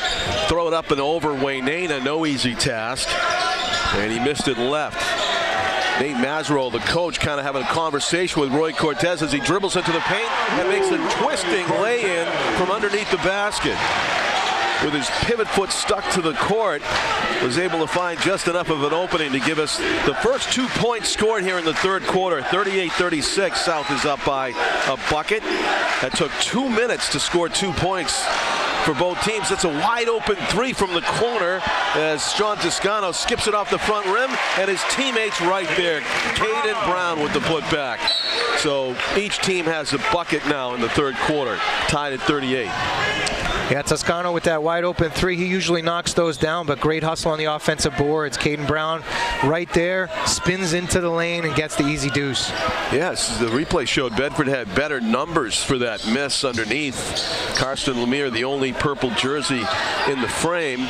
throw it up and over Waynena. No easy task. And he missed it left. Nate Mazerol, the coach, kind of having a conversation with Roy Cortez as he dribbles into the paint and makes a twisting lay-in from underneath the basket. With his pivot foot stuck to the court, was able to find just enough of an opening to give us the first 2 points scored here in the third quarter. 38-36, South is up by a bucket. That took 2 minutes to score 2 points for both teams. It's a wide open three from the corner as Sean Toscano skips it off the front rim, and his teammates right there. Caden Brown with the putback. So each team has a bucket now in the third quarter, tied at 38. Yeah, Toscano with that wide open three. He usually knocks those down, but great hustle on the offensive boards. Caden Brown right there, spins into the lane and gets the easy deuce. Yes, the replay showed Bedford had better numbers for that miss underneath. Karsten Lemire, the only purple jersey in the frame.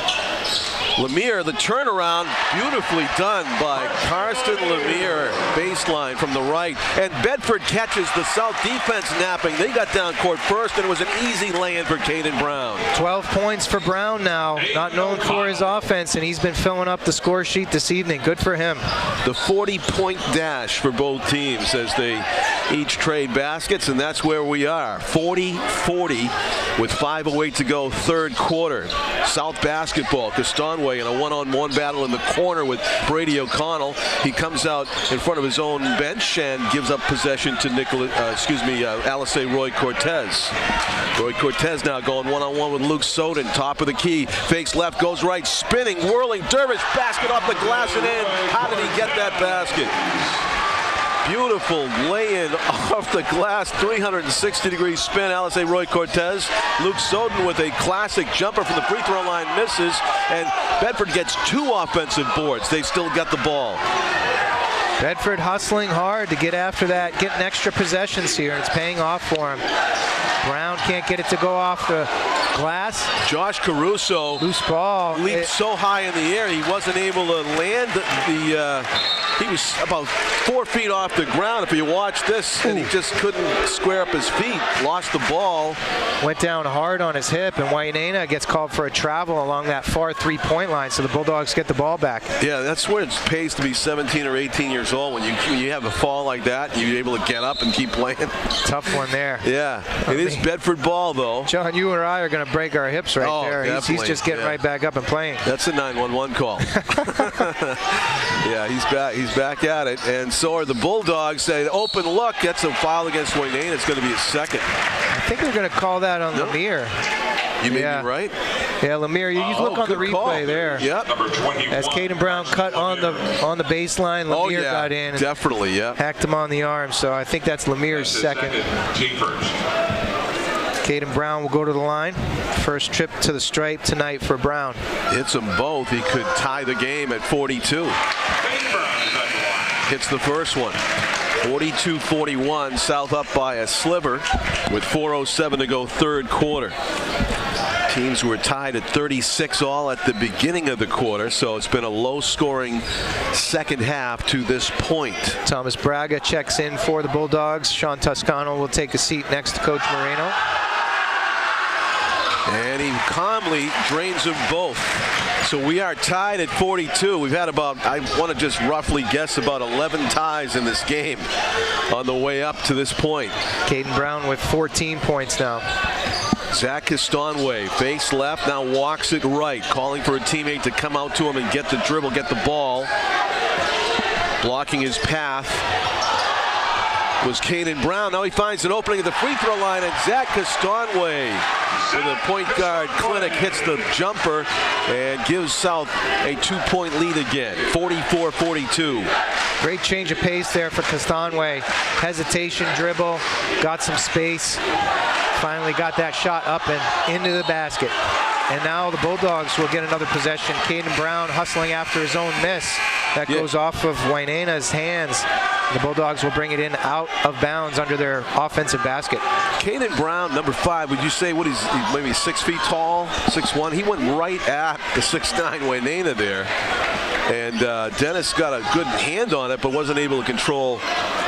Lemire, the turnaround, beautifully done by Karsten Lemire, baseline from the right. And Bedford catches the South defense napping. They got down court first, and it was an easy lay-in for Caden Brown. 12 points for Brown now, not known for his offense, and he's been filling up the score sheet this evening. Good for him. The 40-point dash for both teams as they each trade baskets, and that's where we are. 40-40 with 5:08 to go, third quarter. South basketball, Castonway in a one-on-one battle in the corner with Brady O'Connell. He comes out in front of his own bench and gives up possession to Alice Roy Cortez. Roy Cortez now going one-on-one with Luke Soden, top of the key, fakes left, goes right, spinning, whirling, Dervish, basket off the glass and in. How did he get that basket? Beautiful lay-in off the glass, 360-degree spin, Alice Roy Cortez. Luke Soden with a classic jumper from the free throw line, misses, and Bedford gets 2 offensive boards. They still got the ball. Bedford hustling hard to get after that, getting extra possessions here, and it's paying off for him. Brown can't get it to go off the glass. Josh Caruso, loose ball, leaped so high in the air he wasn't able to land he was about 4 feet off the ground if you watch this, and he just couldn't square up his feet. Lost the ball. Went down hard on his hip, and Wainana gets called for a travel along that far 3-point line, so the Bulldogs get the ball back. Yeah, that's where it pays to be 17 or 18 years old. When you have a fall like that, you're able to get up and keep playing. Tough one there. Yeah, it is Bedford ball, though. John, you or I are going to break our hips right there. He's just getting right back up and playing. That's a 911 call. Yeah, he's back. He's back at it, and so are the Bulldogs. An open look. That's a foul against Wainana. It's going to be a second. I think they're going to call that on Lemire. You may be right. Yeah, Lemire, you look on the replay call. There. Yep. As Caden Brown cut on the baseline, Lemire got in. Definitely, yeah. Hacked him on the arm, so I think that's Lemire's second. Caden Brown will go to the line. First trip to the stripe tonight for Brown. Hits them both. He could tie the game at 42. Hits the first one. 42-41. South up by a sliver with 4:07 to go, third quarter. Teams were tied at 36 all at the beginning of the quarter, so it's been a low-scoring second half to this point. Thomas Braga checks in for the Bulldogs. Sean Toscano will take a seat next to Coach Moreno. And he calmly drains them both. So we are tied at 42. We've had about, I want to just roughly guess, about 11 ties in this game on the way up to this point. Caden Brown with 14 points now. Zach Castonway, face left, now walks it right, calling for a teammate to come out to him and get the dribble, get the ball. Blocking his path was Caden Brown. Now he finds an opening at the free throw line, and Zach Castonway with a point guard clinic hits the jumper and gives South a 2-point lead again, 44-42. Great change of pace there for Castonway. Hesitation dribble, got some space, finally got that shot up and into the basket. And now the Bulldogs will get another possession. Caden Brown hustling after his own miss. That goes off of Wainana's hands. The Bulldogs will bring it in out of bounds under their offensive basket. Caden Brown, number 5, would you say he's maybe 6 feet tall, 6'1"? He went right at the 6'9" Wainana there. And Dennis got a good hand on it, but wasn't able to control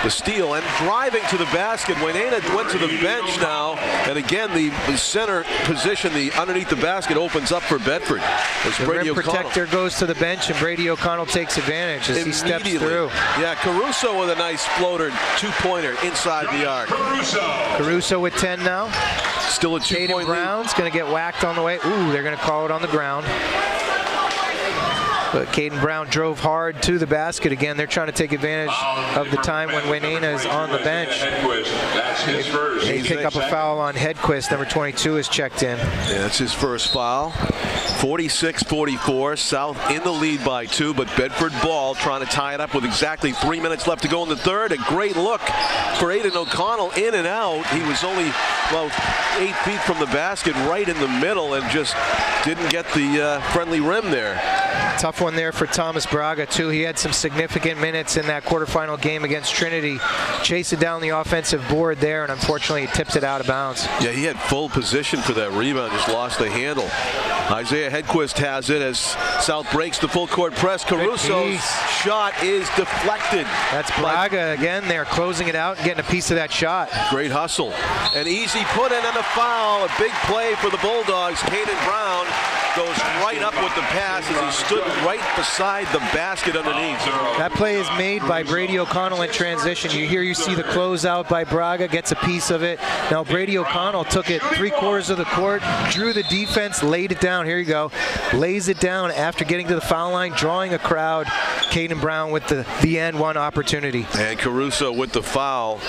the steal. And driving to the basket, Wainana went to the bench now. And again, the center position, underneath the basket, opens up for Bedford. As the rim protector goes to the bench, and Brady O'Connell takes advantage as he steps through. Yeah, Caruso with a nice floater, 2-pointer inside the arc. Caruso with 10 now. Still a 2-point lead. Caden Brown's going to get whacked on the way. Ooh, they're going to call it on the ground. But Caden Brown drove hard to the basket. Again, they're trying to take advantage of the time when Wainana is on the bench. They pick up a foul on Hedquist. Number 22 is checked in. Yeah, that's his first foul. 46-44. South in the lead by 2, but Bedford ball trying to tie it up with exactly 3 minutes left to go in the third. A great look for Aiden O'Connell, in and out. He was only about 8 feet from the basket, right in the middle, and just didn't get the friendly rim there. Tough one there for Thomas Braga, too. He had some significant minutes in that quarterfinal game against Trinity. Chasing down the offensive board there, and unfortunately he tips it out of bounds. Yeah, he had full position for that rebound, just lost the handle. Isaiah Hedquist has it as South breaks the full court press. Caruso's shot is deflected. That's Braga again. They're closing it out and getting a piece of that shot. Great hustle. An easy put in and a foul. A big play for the Bulldogs. Caden Brown goes right up with the pass as he stood right beside the basket underneath. That play is made by Brady O'Connell in transition. You see the closeout by Braga, gets a piece of it. Now Brady O'Connell took it 3/4 of the court, drew the defense, laid it down. Here you go. Lays it down after getting to the foul line, drawing a crowd. Caden Brown with the and one opportunity. And Caruso with the foul.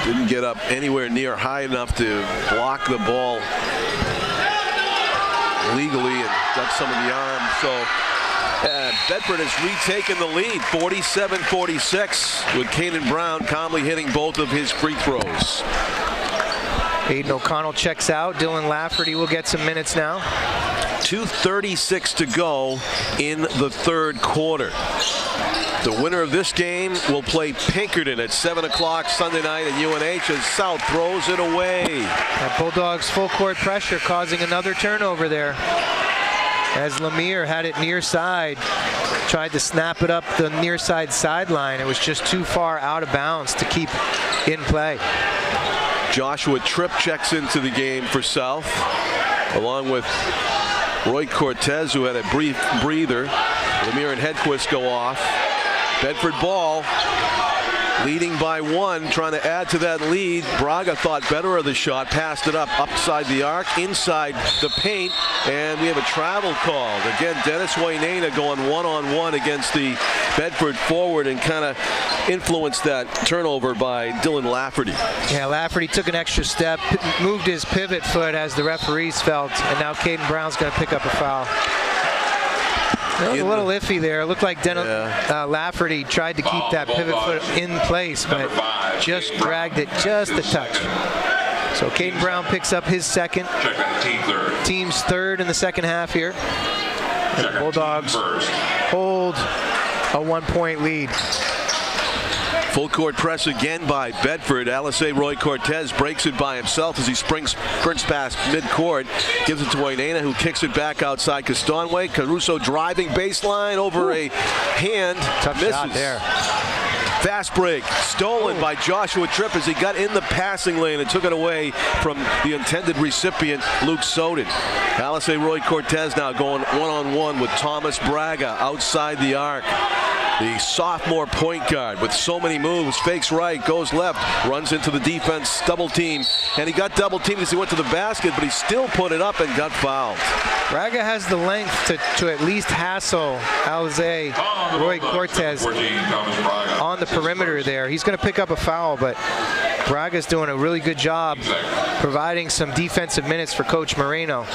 Didn't get up anywhere near high enough to block the ball legally and got some of the arm. So Bedford has retaken the lead, 47-46, with Caden Brown calmly hitting both of his free throws. Aiden O'Connell checks out. Dylan Lafferty will get some minutes now. 2:36 to go in the third quarter. The winner of this game will play Pinkerton at 7 o'clock Sunday night at UNH as South throws it away. That Bulldogs full court pressure causing another turnover there. As Lemire had it near side, tried to snap it up the near side sideline. It was just too far out of bounds to keep in play. Joshua Tripp checks into the game for South, along with Roy Cortez, who had a brief breather. Lemire and Hedquist go off. Bedford ball, leading by 1, trying to add to that lead. Braga thought better of the shot, passed it up upside the arc, inside the paint, and we have a travel called. Again, Dennis Wainena going one-on-one against the Bedford forward and kind of influenced that turnover by Dylan Lafferty. Yeah, Lafferty took an extra step, moved his pivot foot as the referees felt, and now Caden Brown's going to pick up a foul. It was a little iffy there. It looked like Lafferty tried to keep that pivot foot in place, but just dragged it just a touch. So Caden Brown picks up his second. Team's third in the second half here. And the Bulldogs hold a 1-point lead. Full court press again by Bedford. Alisei Roy Cortez breaks it by himself as he sprints past midcourt. Gives it to Wainena, who kicks it back outside Castanway. Caruso driving baseline over a hand. Tough misses. shot there. Fast break stolen by Joshua Tripp as he got in the passing lane and took it away from the intended recipient, Luke Soden. Alisei Roy Cortez now going one-on-one with Thomas Braga outside the arc. The sophomore point guard with so many moves, fakes right, goes left, runs into the defense, double team, and he got double teamed as he went to the basket, but he still put it up and got fouled. Braga has the length to at least hassle Alisei Roy Cortez on the perimeter there. He's going to pick up a foul, but Braga's doing a really good job providing some defensive minutes for Coach Moreno.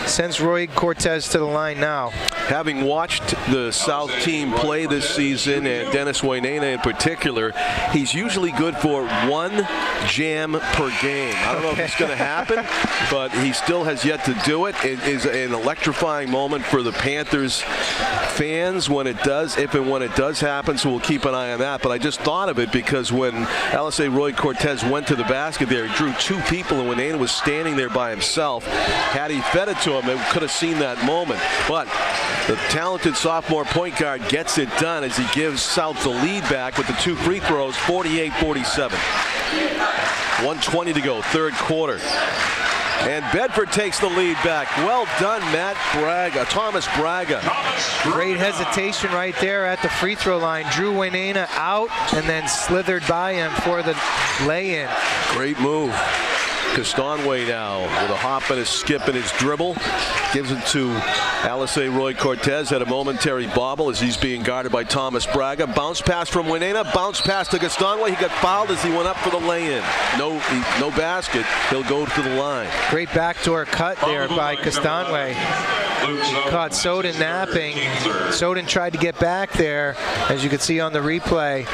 Sends Roy Cortez to the line now. Having watched the South team play this season, and Dennis Wainena in particular, he's usually good for 1 jam per game. I don't know if it's going to happen, but he still has yet to do it. It is an electrifying moment for the Panthers fans when it does, if and when it does happen, so we'll keep an eye on that. But I just thought of it because when Alisei Roy Cortez went to the basket there, he drew 2 people, and Wainena was standing there by himself. Had he fed it to him, it could have seen that moment. But the talented sophomore point guard gets it done as he gives South the lead back with the 2 free throws, 48-47. 1:20 to go, third quarter. And Bedford takes the lead back. Well done, Thomas Braga. Great hesitation right there at the free throw line. Drew Wainena out and then slithered by him for the lay-in. Great move. Castanway now with a hop and a skip and his dribble. Gives it to Alisei Roy Cortez. Had a momentary bobble as he's being guarded by Thomas Braga. Bounce pass from Wainena. Bounce pass to Castanway. He got fouled as he went up for the lay-in. No basket. He'll go to the line. Great backdoor cut there by Castanway. He caught Soden napping. Soden tried to get back there, as you can see on the replay,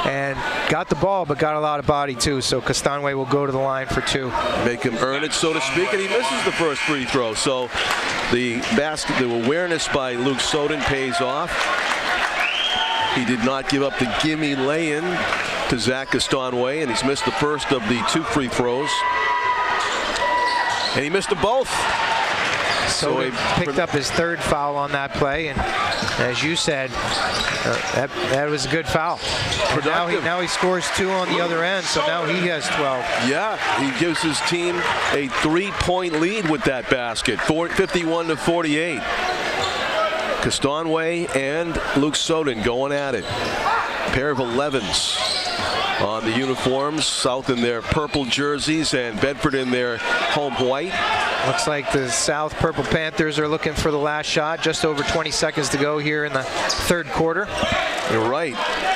and got the ball, but got a lot of body too. So Castanway will go to the line for 2. Make him earn it, so to speak, and he misses the first free throw. So the awareness by Luke Soden pays off. He did not give up the gimme lay-in to Zach Castanway, and he's missed the first of the 2 free throws. And he missed them both. So he picked up his third foul on that play, and as you said, that was a good foul. Now he scores 2 on the other end, so now he has 12. Yeah, he gives his team a 3-point lead with that basket, 51-48. Castanway and Luke Soden going at it. Pair of 11s on the uniforms, South in their purple jerseys and Bedford in their home white. Looks like the South Purple Panthers are looking for the last shot. Just over 20 seconds to go here in the third quarter. You're right.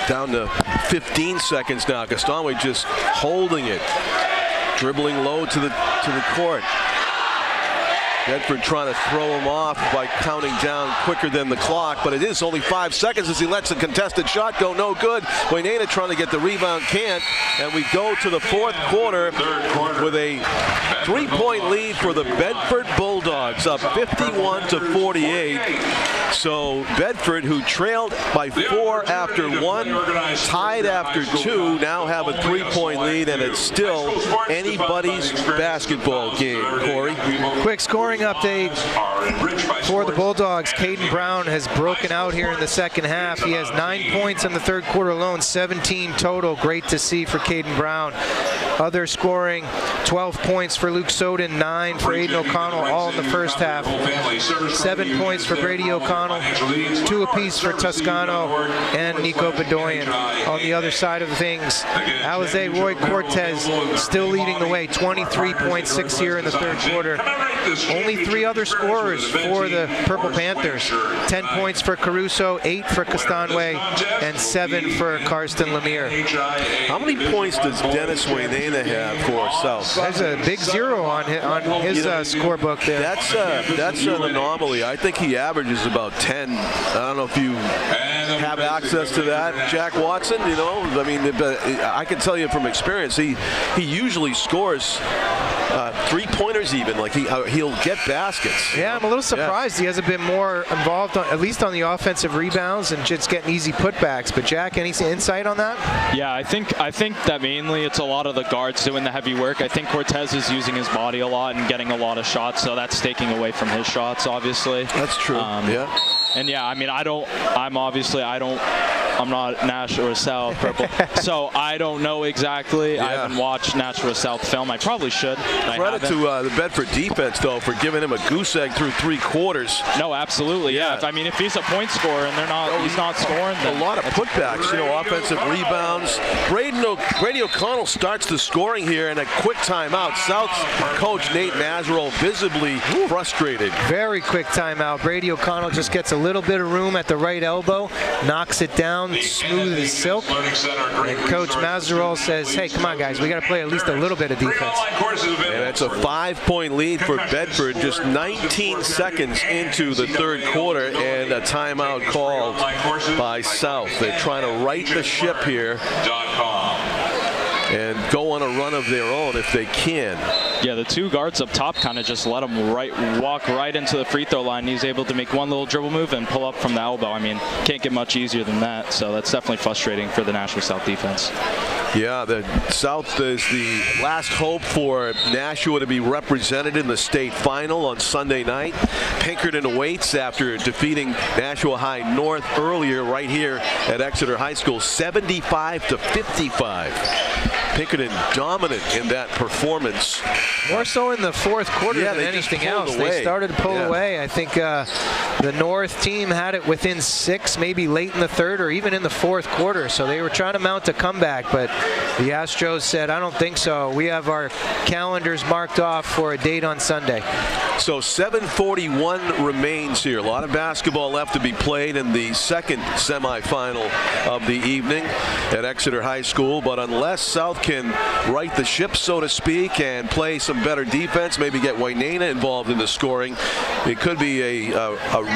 Down to 15 seconds now. Castanway just holding it, dribbling low to the court. Bedford trying to throw him off by counting down quicker than the clock, but it is only 5 seconds as he lets a contested shot go no good. Wainana trying to get the rebound, can't, and we go to the fourth quarter with a 3-point lead for the Bedford Bulldogs, up 51-48. So Bedford, who trailed by 4 after 1, tied after 2, now have a 3-point lead, and it's still anybody's basketball game. Corey? Quick scoring update for the Bulldogs. Caden Brown has broken out here in the second half. He has 9 points in the third quarter alone, 17 total. Great to see for Caden Brown. Other scoring, 12 points for Luke Soden, 9 for Aiden O'Connell, all in the first half. 7 points for Brady O'Connell, 2 apiece for Toscano and Nico Bedoyan. On the other side of things, Alize Roy Cortez still leading the way, 23.6 here in the third quarter. Only 3 other scorers for the Purple Panthers. 10 points for Caruso, 8 for Castanway, and 7 for Karsten Lemire. How many points does Dennis Wainana have for South? There's a big 0 on his scorebook there. That's an anomaly. I think he averages about 10. I don't know if you have access to that, Jack Watson. You know, I mean, I can tell you from experience, he usually scores 3-pointers even. Like he'll get baskets. Yeah, I'm a little surprised he hasn't been more involved, at least on the offensive rebounds and just getting easy putbacks. But Jack, any insight on that? Yeah, I think that mainly it's a lot of the guards doing the heavy work. I think Cortez is using his body a lot and getting a lot of shots, so that's taking away from his shots, obviously. That's true. Yeah. And yeah, I mean, I'm not Nashua South Purple, so I don't know exactly. Yeah. I haven't watched Nashua South film. I probably should. Credit to the Bedford defense, though, for giving him a goose egg through 3 quarters. No, absolutely, yeah. I mean, if he's a point scorer and he's not scoring, then a lot of putbacks, offensive rebounds. Brady O'Connell starts the scoring here, and a quick timeout. South's coach Nate Mazerol visibly frustrated. Very quick timeout. Brady O'Connell just gets a little bit of room at the right elbow, knocks it down, smooth as silk. And Coach Mazerol says, hey, come on, guys, we got to play at least a little bit of defense. And it's a 5-point lead for Bedford, just 19 seconds into the third quarter, and a timeout called by South. They're trying to right the ship here and go on a run of their own if they can. Yeah, the 2 guards up top kind of just let him walk right into the free throw line. He's able to make one little dribble move and pull up from the elbow. I mean, can't get much easier than that, so that's definitely frustrating for the Nashua South defense. Yeah, the South is the last hope for Nashua to be represented in the state final on Sunday night. Pinkerton awaits after defeating Nashua High North earlier right here at Exeter High School, 75-55. Pinkerton dominant in that performance. More so in the fourth quarter than anything else. They started to pull away. I think the North team had it within 6, maybe late in the third or even in the fourth quarter. So they were trying to mount a comeback, but the Astros said, I don't think so. We have our calendars marked off for a date on Sunday. So 7:41 remains here. A lot of basketball left to be played in the second semifinal of the evening at Exeter High School. But unless South can right the ship, so to speak, and play some better defense, maybe get Wainana involved in the scoring, it could be a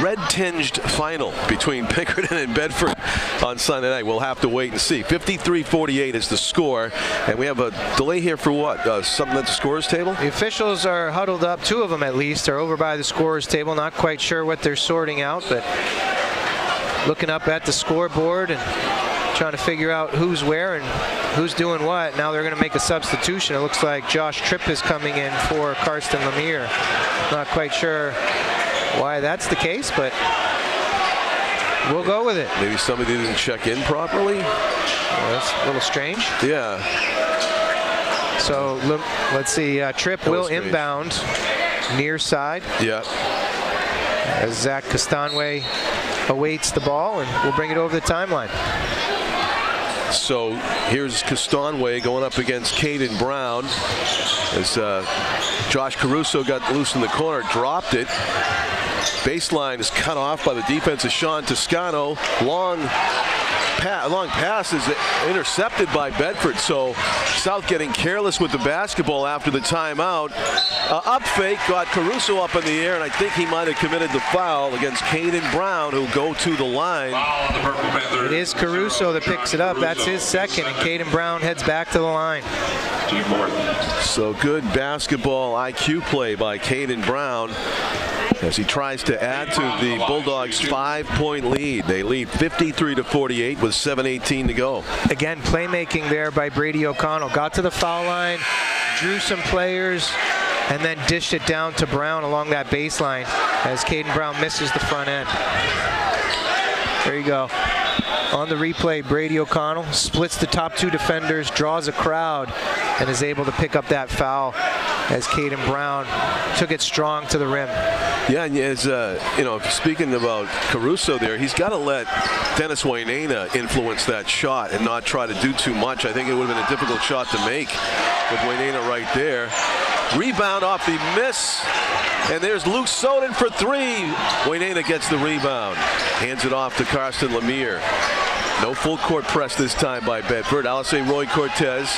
red-tinged final between Pinkerton and Bedford on Sunday night. We'll have to wait and see. 53-48 is the score, and we have a delay here for what? Something at the scorer's table? The officials are huddled up. 2 of them at least are over by the scorer's table. Not quite sure what they're sorting out, but looking up at the scoreboard, and trying to figure out who's where and who's doing what. Now they're going to make a substitution. It looks like Josh Tripp is coming in for Karsten Lemire. Not quite sure why that's the case, but we'll go with it. Maybe somebody didn't check in properly. Well, that's a little strange. Yeah. So let's see. Tripp will inbound near side. Yeah. As Zach Castanway awaits the ball, and we'll bring it over the timeline. So here's Castanway going up against Caden Brown. As Josh Caruso got loose in the corner, dropped it. Baseline is cut off by the defense of Sean Toscano. Long pass is intercepted by Bedford. So South getting careless with the basketball after the timeout. Up fake, got Caruso up in the air, and I think he might have committed the foul against Caden Brown, who'll go to the line. It is Caruso that picks it up. That's his second, and Caden Brown heads back to the line. So good basketball IQ play by Caden Brown as he tries to add to the Bulldogs' 5-point lead. They lead 53-48 with 7:18 to go. Again, playmaking there by Brady O'Connell. Got to the foul line, drew some players, and then dished it down to Brown along that baseline as Caden Brown misses the front end. There you go. On the replay, Brady O'Connell splits the top two defenders, draws a crowd, and is able to pick up that foul as Caden Brown took it strong to the rim. Yeah, and as speaking about Caruso there, he's got to let Dennis Wainena influence that shot and not try to do too much. I think it would have been a difficult shot to make with Wainena right there. Rebound off the miss, and there's Luke Soden for three. Wainena gets the rebound, hands it off to Karsten Lemire. No full court press this time by Bedford. Alisei Roy Cortez.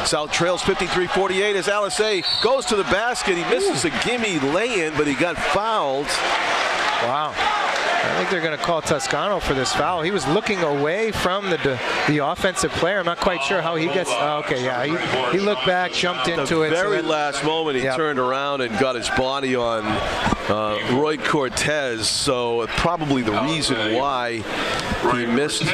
South trails 53-48 as Alisei goes to the basket. He misses a gimme lay-in, but he got fouled. Wow. I think they're going to call Toscano for this foul. He was looking away from the offensive player. I'm not quite sure how he gets. Okay, yeah. He looked back, jumped into it. The very last moment, he turned around and got his body on Roy Cortez. So probably the reason why he missed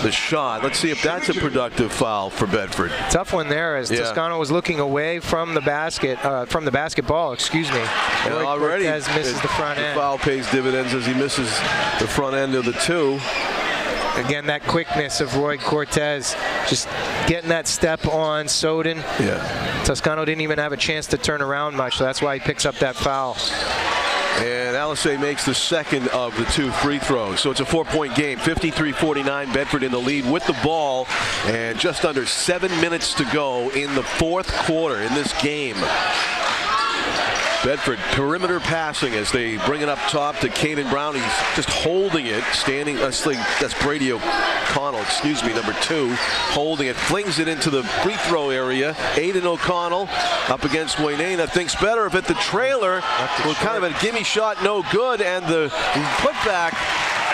the shot. Let's see if that's a productive foul for Bedford. Tough one there as Toscano was looking away from the basket, from the basketball. Excuse me. Roy already Cortez misses the front end. The foul pays dividends as he misses the front end of the two. Again, that quickness of Roy Cortez, just getting that step on Soden. Yeah. Toscano didn't even have a chance to turn around much, so that's why he picks up that foul. And Alisei makes the second of the two free throws. So it's a 4-point game. 53-49, Bedford in the lead with the ball. And just under 7 minutes to go in the fourth quarter in this game. Bedford perimeter passing as they bring it up top to Caden Brown. He's just holding it, standing. That's Brady O'Connell, number 2, holding it, flings it into the free throw area. Aiden O'Connell up against Wainena, thinks better of it. The trailer, well, kind of a gimme shot, no good, and the putback.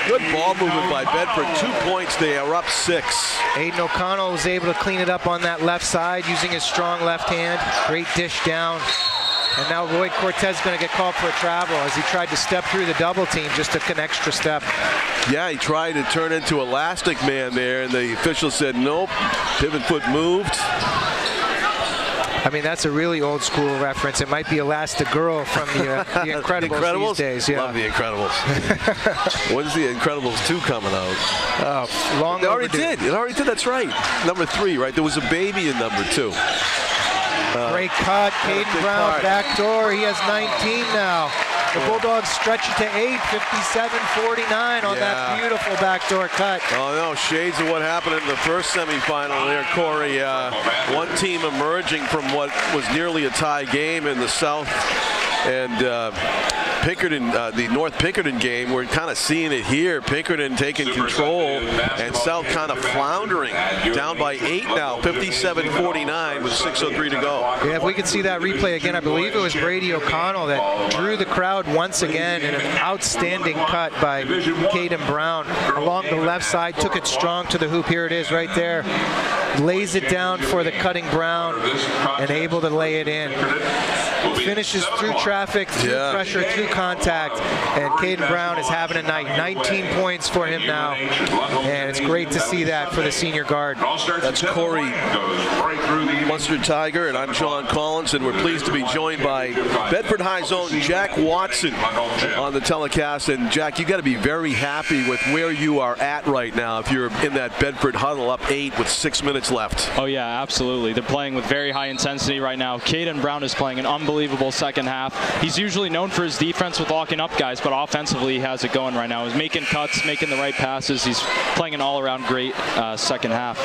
Good ball movement by Bedford. 2 points, they are up 6. Aiden O'Connell was able to clean it up on that left side using his strong left hand. Great dish down. And now Roy Cortez is going to get called for a travel as he tried to step through the double team, just took an extra step. Yeah, he tried to turn into Elastic Man there, and the official said nope. Pivot foot moved. I mean, that's a really old school reference. It might be Elastic Girl from the Incredibles these days. Yeah. Love the Incredibles. When's the Incredibles 2 coming out? Long It already did. It already did. That's right. Number 3, right? There was a baby in number 2. Great cut. Caden Brown, backdoor. He has 19 now. The Bulldogs stretch it to 8, 57-49 on that beautiful backdoor cut. Oh, no, shades of what happened in the first semifinal there, Corey. One team emerging from what was nearly a tie game in the South. And Pinkerton, the North Pinkerton game, we're kind of seeing it here. Pinkerton taking control and South kind of floundering. Down by 8 now, 57-49 with 6:03 to go. Yeah, if we could see that replay again, I believe it was Brady O'Connell that drew the crowd once again in an outstanding cut by Caden Brown along the left side. Took it strong to the hoop. Here it is right there. Lays it down for the cutting Brown and able to lay it in. Finishes through traffic, through pressure, through contact, and Caden Brown is having a night. 19 points for him now, and it's great to see that for the senior guard. That's Corey Mustard Tiger, and I'm John Collins, and we're pleased to be joined by Bedford High's own Jack Watson on the telecast. And Jack, you got to be very happy with where you are at right now if you're in that Bedford huddle up 8 with 6 minutes left. Oh yeah, absolutely. They're playing with very high intensity right now. Caden Brown is playing an unbelievable second half. He's usually known for his defense with locking up guys, but offensively he has it going right now. He's making cuts, making the right passes. He's playing an all-around great second half.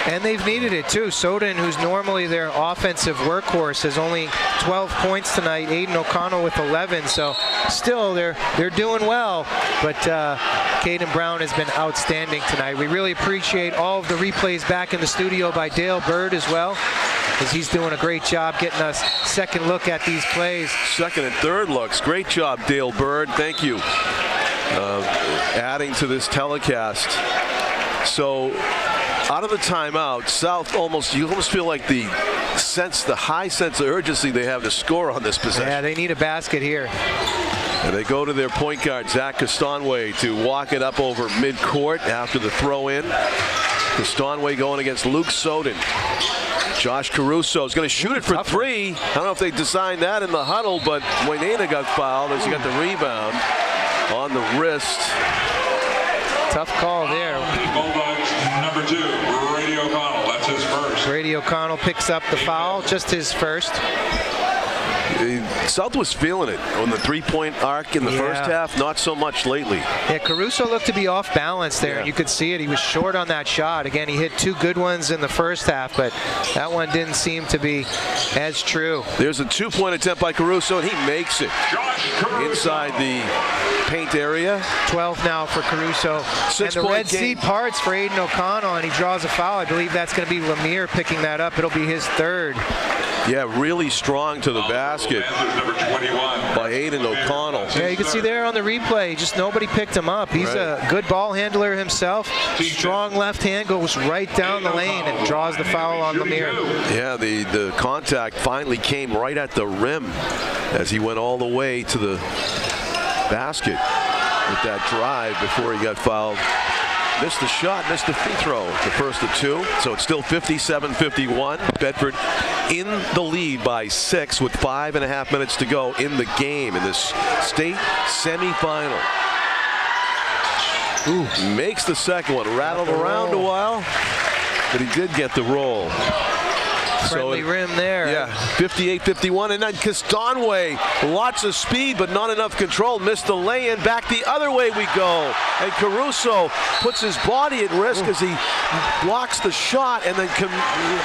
And they've needed it too. Soden, who's normally their offensive workhorse, has only 12 points tonight. Aiden O'Connell with 11. So still, they're doing well. But Caden Brown has been outstanding tonight. We really appreciate all of the replays back in the studio by Dale Bird as well, because he's doing a great job getting us second look at these plays. Second and third looks. Great job, Dale Bird. Thank you. Adding to this telecast. So out of the timeout, South you almost feel like the high sense of urgency they have to score on this possession. Yeah, they need a basket here. And they go to their point guard, Zach Castonway, to walk it up over midcourt after the throw in. Castonway going against Luke Soden. Josh Caruso is going to shoot it for three. I don't know if they designed that in the huddle, but Wainena got fouled as he got the rebound on the wrist. Tough call there. Bulldogs number 2, Brady O'Connell. That's his first. Brady O'Connell picks up the foul, just his first. South was feeling it on the three-point arc in the first half, not so much lately. Yeah, Caruso looked to be off balance there. Yeah. You could see it. He was short on that shot. Again, he hit 2 good ones in the first half, but that one didn't seem to be as true. There's a 2-point attempt by Caruso, and he makes it inside the paint area. 12 now for Caruso. And the Red Sea parts for Aiden O'Connell, and he draws a foul. I believe that's going to be Lemire picking that up. It'll be his third. Yeah, really strong to the basket by Aiden O'Connell. Yeah, you can see there on the replay, just nobody picked him up. He's a good ball handler himself. Strong left hand, goes right down the lane and draws the foul on Lemire. Yeah, the contact finally came right at the rim as he went all the way to the basket with that drive before he got fouled. Missed the shot, missed the free throw, the first of 2. So it's still 57-51. Bedford in the lead by 6 with 5.5 minutes to go in the game in this state semifinal. Makes the second one. Rattled around a while, but he did get the roll. Friendly rim there. Yeah, 58-51, and then Castonway, lots of speed but not enough control, missed the lay-in. Back the other way we go, and Caruso puts his body at risk as he blocks the shot, and then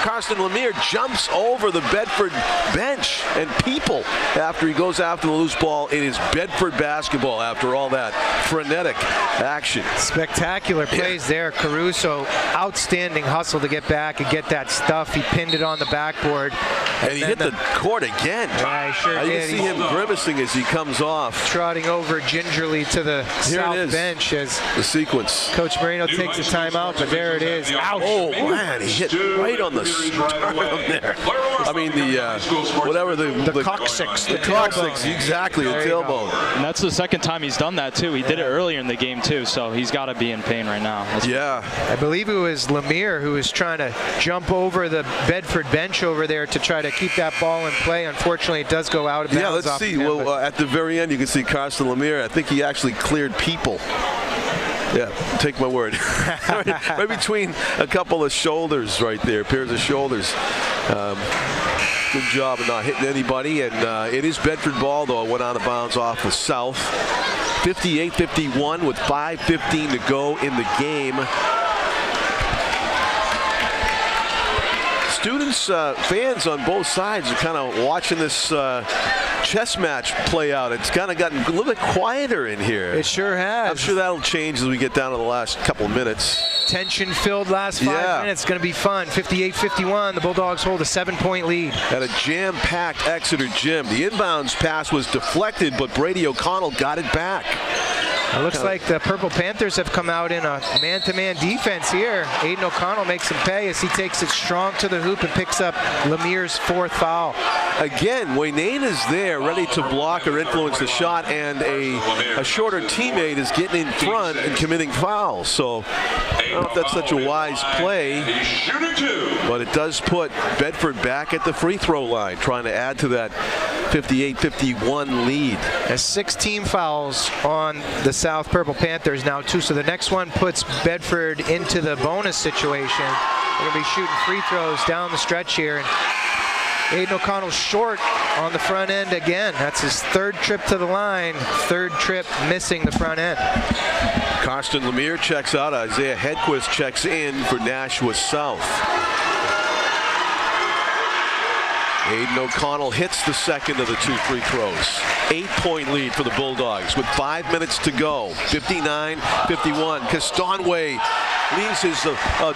Carson Lemire jumps over the Bedford bench and people after he goes after the loose ball. It is Bedford basketball after all that frenetic action. Spectacular plays there. Caruso, outstanding hustle to get back and get that stuff. He pinned it on the backboard. And he hit the court again. Yeah, he sure did. You can see him grimacing as he comes off. Trotting over gingerly to the south bench as the sequence. Coach Moreno takes the timeout, but there it is. Ouch. Oh, man, he hit right on the sternum there. I mean, the coccyx. The coccyx, exactly, the tailbone. And that's the second time he's done that, too. He did it earlier in the game, too, so he's got to be in pain right now. I believe it was Lemire who was trying to jump over the Bedford bench over there to try to keep that ball in play. Unfortunately, it does go out of bounds. Yeah, let's see. Well, at the very end, you can see Carson Lemire. I think he actually cleared people. Yeah, take my word. Right between a couple of shoulders right there, pairs of shoulders. Good job of not hitting anybody. And it is Bedford ball, though. It went out of bounds off of South. 58-51 with 5:15 to go in the game. Students, fans on both sides are kind of watching this chess match play out. It's kind of gotten a little bit quieter in here. It sure has. I'm sure that'll change as we get down to the last couple of minutes. Tension-filled last 5 minutes. Going to be fun. 58-51. The Bulldogs hold a 7-point lead. At a jam-packed Exeter gym. The inbounds pass was deflected, but Brady O'Connell got it back. It looks like the Purple Panthers have come out in a man-to-man defense here. Aiden O'Connell makes him pay as he takes it strong to the hoop and picks up Lemir's 4th foul. Again, Waynena's there, ready to block or influence the shot, and a shorter teammate is getting in front and committing fouls. So I don't know if that's such a wise play, but it does put Bedford back at the free throw line, trying to add to that 58-51 lead. As 16 fouls on the South Purple Panthers now, too. So the next one puts Bedford into the bonus situation. They're going to be shooting free throws down the stretch here. And Aiden O'Connell short on the front end again. That's his 3rd trip to the line, 3rd trip missing the front end. Karsten Lemire checks out. Isaiah Hedquist checks in for Nashua South. Aiden O'Connell hits the second of the 2 free throws. 8-point lead for the Bulldogs with 5 minutes to go. 59-51. Castanway leaves his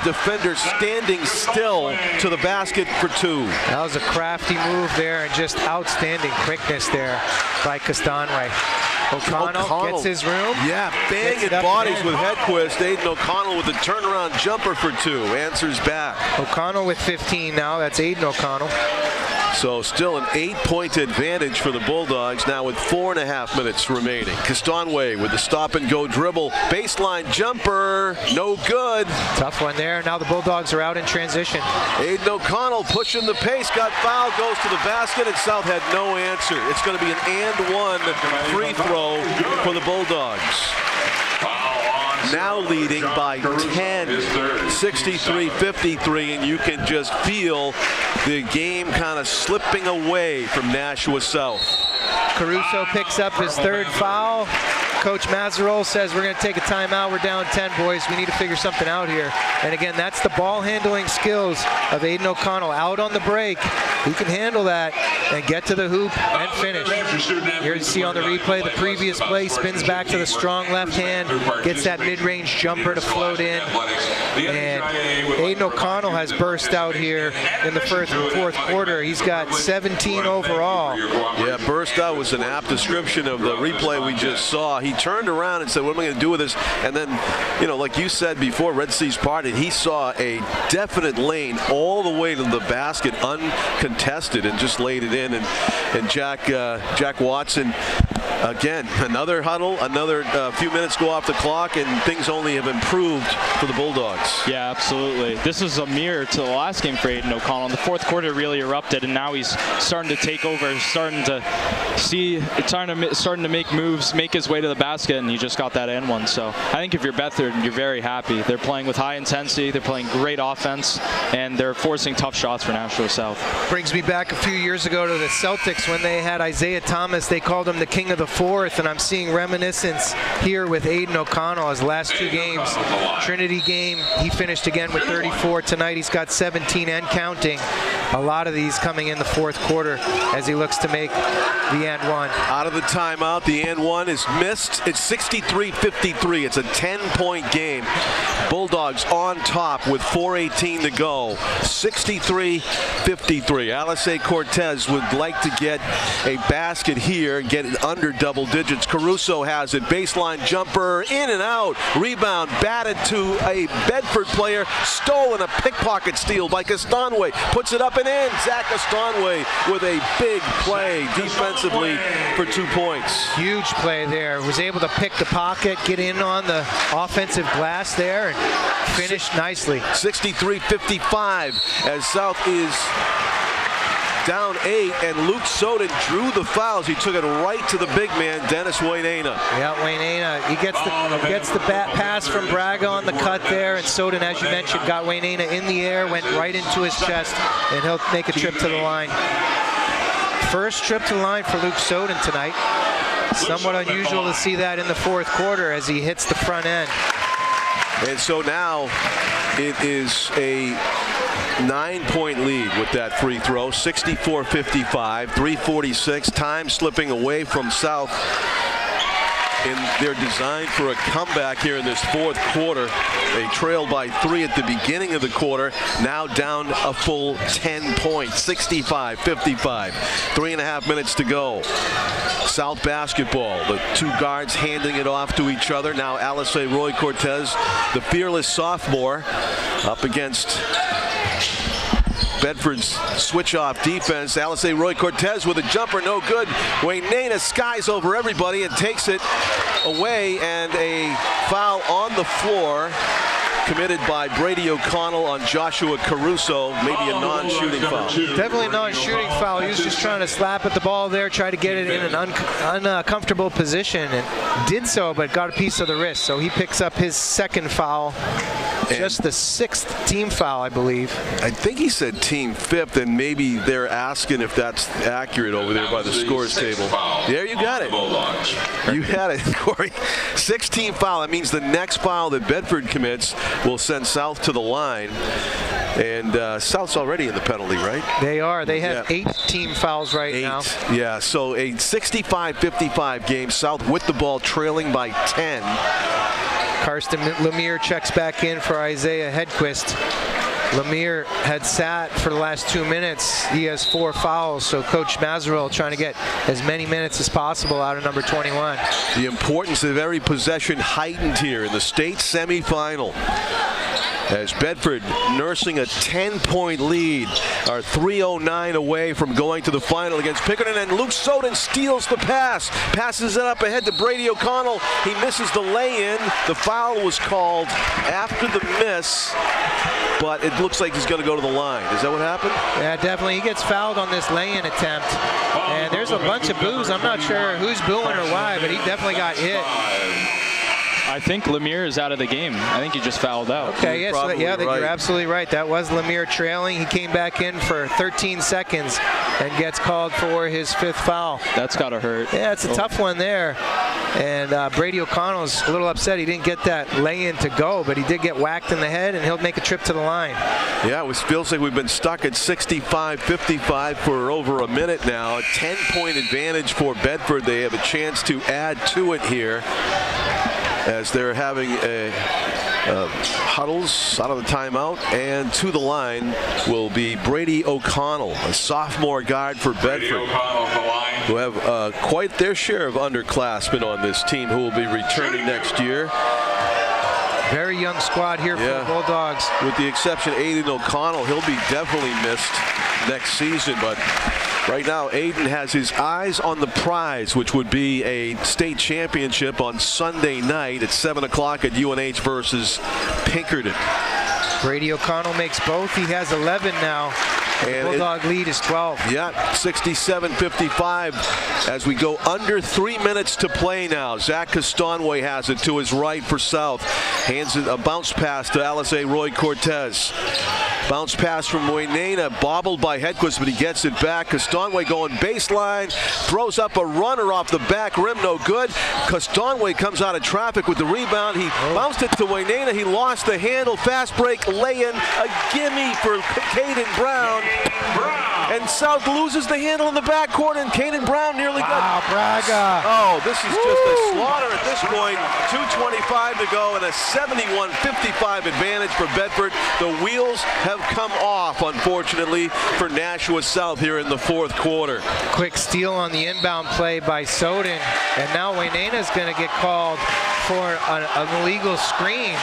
defender standing still to the basket for 2. That was a crafty move there and just outstanding quickness there by Castanway. O'Connell gets his room. Yeah, banging bodies with Hedquist. Aiden O'Connell with the turnaround jumper for 2. Answers back. O'Connell with 15 now. That's Aiden O'Connell. So still an 8-point advantage for the Bulldogs now with 4.5 minutes remaining. Castanway with the stop-and-go dribble. Baseline jumper. No good. Tough one there. Now the Bulldogs are out in transition. Aiden O'Connell pushing the pace. Got fouled. Goes to the basket, and South had no answer. It's going to be an and-one free throw for the Bulldogs. Now leading by 10, 63-53, and you can just feel the game kind of slipping away from Nashua South. Caruso picks up his 3rd foul. Coach Mazzarol says, we're going to take a timeout. We're down 10, boys. We need to figure something out here. And again, that's the ball handling skills of Aiden O'Connell. Out on the break, he can handle that and get to the hoop and finish. Here you see on the replay, the previous play spins back to the strong left hand, gets that mid-range jumper to float in. And Aiden O'Connell has burst out here in the 4th quarter. He's got 17 overall. Yeah, burst out was an apt description of the replay we just saw. He turned around and said, what am I going to do with this? And then, you know, like you said before, Red Seas parted, he saw a definite lane all the way to the basket uncontested and just laid it in. And Jack Watson, again, another huddle, another few minutes go off the clock, and things only have improved for the Bulldogs. Yeah, absolutely. This is a mirror to the last game for Aiden O'Connell. The 4th quarter really erupted, and now he's starting to take over, starting to make moves, make his way to the basket, and he just got that and one. So I think if you're Bedford, you're very happy. They're playing with high intensity, they're playing great offense, and they're forcing tough shots for Nashua South. Brings me back a few years ago to the Celtics when they had Isaiah Thomas. They called him the king of the 4th, and I'm seeing reminiscence here with Aiden O'Connell. His last 2 games, Trinity game, he finished again with 34. Tonight he's got 17 and counting. A lot of these coming in the 4th quarter as he looks to make the and one. Out of the timeout, the and one is missed. It's 63-53. It's a 10-point game. Bulldogs on top with 4:18 to go. 63-53. Alice Cortez would like to get a basket here and get it under double digits. Caruso has it. Baseline jumper in and out. Rebound batted to a Bedford player. Stolen, a pickpocket steal by Castanway. Puts it up and in. Zach Castanway with a big play defensively for 2 points. Huge play there. Was able to pick the pocket, get in on the offensive glass there, and finish nicely. 63-55 as South is down 8, and Luke Soden drew the fouls. He took it right to the big man, Dennis Wainena. Yeah, Wainena. He gets the bat pass from Braga on the cut there, and Soden, as you mentioned, got Wainena in the air, went right into his chest, and he'll make a trip to the line. First trip to the line for Luke Soden tonight. Somewhat unusual to see that in the 4th quarter as he hits the front end. And so now it is a 9-point lead with that free throw. 64-55, 3:46. Time slipping away from South. in their design for a comeback here in this fourth quarter. They trailed by 3 at the beginning of the quarter, now down a full 10 points, 65-55. 3.5 minutes to go. South basketball, the two guards handing it off to each other. Now Alice Roy Cortez, the fearless sophomore, up against Bedford's switch-off defense. Alice Roy Cortez with a jumper, no good. Waynena skies over everybody and takes it away, and a foul on the floor committed by Brady O'Connell on Joshua Caruso, maybe a non-shooting foul. Definitely a non-shooting foul. He was just trying to slap at the ball there, try to get it in an uncomfortable position, and did so, but got a piece of the wrist. So he picks up his second foul. Just the 6th team foul, I believe. I think he said team 5th, and maybe they're asking if that's accurate over there by the scores table. There, you got it. You had it, Corey. 6th team foul. That means the next foul that Bedford commits will send South to the line. And South's already in the penalty, right? They are. They have 8 team fouls right now. Yeah, so a 65-55 game. South with the ball, trailing by 10. Karsten Lemire checks back in for Isaiah Hedquist. Lemire had sat for the last 2 minutes. He has 4 fouls, so Coach Mazarel trying to get as many minutes as possible out of number 21. The importance of every possession heightened here in the state semifinal, as Bedford nursing a 10-point lead, are 3:09 away from going to the final against Pinkerton, and Luke Soden steals the pass, passes it up ahead to Brady O'Connell. He misses the lay-in. The foul was called after the miss, but it looks like he's going to go to the line. Is that what happened? Yeah, definitely. He gets fouled on this lay-in attempt, and there's a bunch of boos. I'm not sure who's booing or why, but he definitely got hit. I think Lemire is out of the game. I think he just fouled out. Okay, yes, you're absolutely right. That was Lemire trailing. He came back in for 13 seconds and gets called for his 5th foul. That's got to hurt. Yeah, it's a tough one there. And Brady O'Connell's a little upset he didn't get that lay-in to go, but he did get whacked in the head, and he'll make a trip to the line. Yeah, it feels like we've been stuck at 65-55 for over a minute now. A 10-point advantage for Bedford. They have a chance to add to it here, as they're having huddles out of the timeout, and to the line will be Brady O'Connell, a sophomore guard for Bedford, who have quite their share of underclassmen on this team who will be returning next year. Very young squad here for the Bulldogs. With the exception of Aiden O'Connell, he'll be definitely missed next season, but right now Aiden has his eyes on the prize, which would be a state championship on Sunday night at 7 o'clock at UNH versus Pinkerton. Brady O'Connell makes both. He has 11 now. And the Bulldog lead is 12. Yeah, 67-55 as we go under 3 minutes to play now. Zach Castonway has it to his right for South. Hands it a bounce pass to Alice Roy Cortez. Bounce pass from Waynena, bobbled by Hedquist, but he gets it back. Castonway going baseline, throws up a runner off the back rim, no good. Castonway comes out of traffic with the rebound. He bounced it to Waynena. He lost the handle. Fast break, lay-in, a gimme for Caden Brown. And South loses the handle in the backcourt, and Caden Brown nearly got. Braga. Oh, this is just a slaughter at this point. 2:25 to go, and a 71-55 advantage for Bedford. The wheels have come off, unfortunately, for Nashua South here in the fourth quarter. Quick steal on the inbound play by Soden, and now Waynena's going to get called for an illegal screen.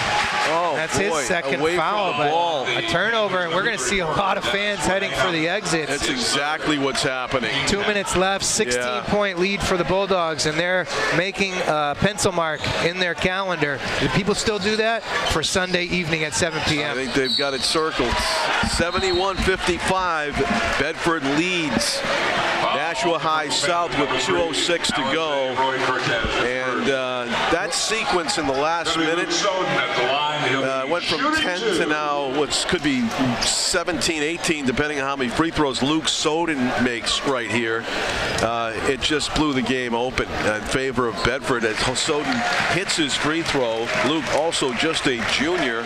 Oh, that's his second foul, but a turnover, and we're going to see a lot of fans heading for the exits. That's exactly what's happening. 2 minutes left, 16-point lead for the Bulldogs, and they're making a pencil mark in their calendar. Do people still do that? For Sunday evening at 7 p.m. I think they've got it circled. 71-55, Bedford leads Nashua High South with 2:06 to go. And that sequence in the last minute went from 10 to now what could be 17, 18, depending on how many free throws Luke Soden makes right here. It just blew the game open in favor of Bedford as Soden hits his free throw. Luke, also just a junior,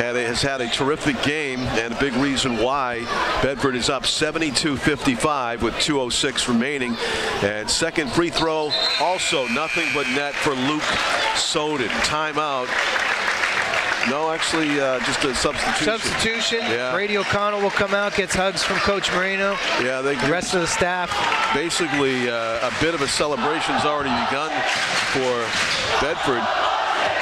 has had a terrific game, and a big reason why Bedford is up 72-55 with 2:06 remaining. And second free throw, also nothing but net for Luke Soden. Timeout. No, actually, just a substitution. Substitution. Yeah. Brady O'Connell will come out, gets hugs from Coach Moreno. Yeah, the rest of the staff. Basically, a bit of a celebration's already begun for Bedford.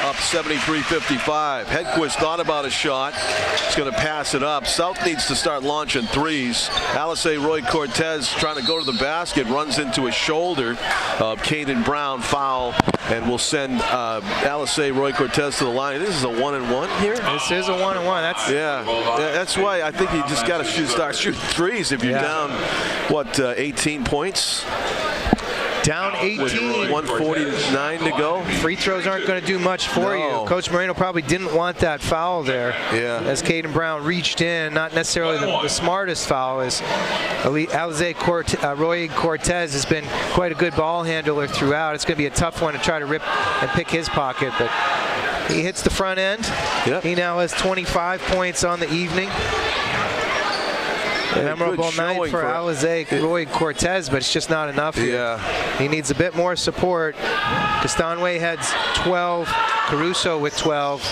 Up 73-55. Hedquist thought about a shot. He's going to pass it up. South needs to start launching threes. Alice Roy Cortez trying to go to the basket, runs into a shoulder of Caden Brown. Foul, and will send Alice Roy Cortez to the line. This is a 1-and-1 here. This is a 1-and-1. That's that's why I think you just got to start shooting threes if you're down. What 18 points? Down 18. With 1:49 to go. Free throws aren't going to do much for you. Coach Moreno probably didn't want that foul there. Yeah. As Caden Brown reached in, not necessarily the smartest foul, as Roy Cortez has been quite a good ball handler throughout. It's going to be a tough one to try to rip and pick his pocket, but he hits the front end. Yep. He now has 25 points on the evening. Memorable night for Alize Roy Cortez, but it's just not enough here. Yeah. He needs a bit more support. Castanway has 12, Caruso with 12.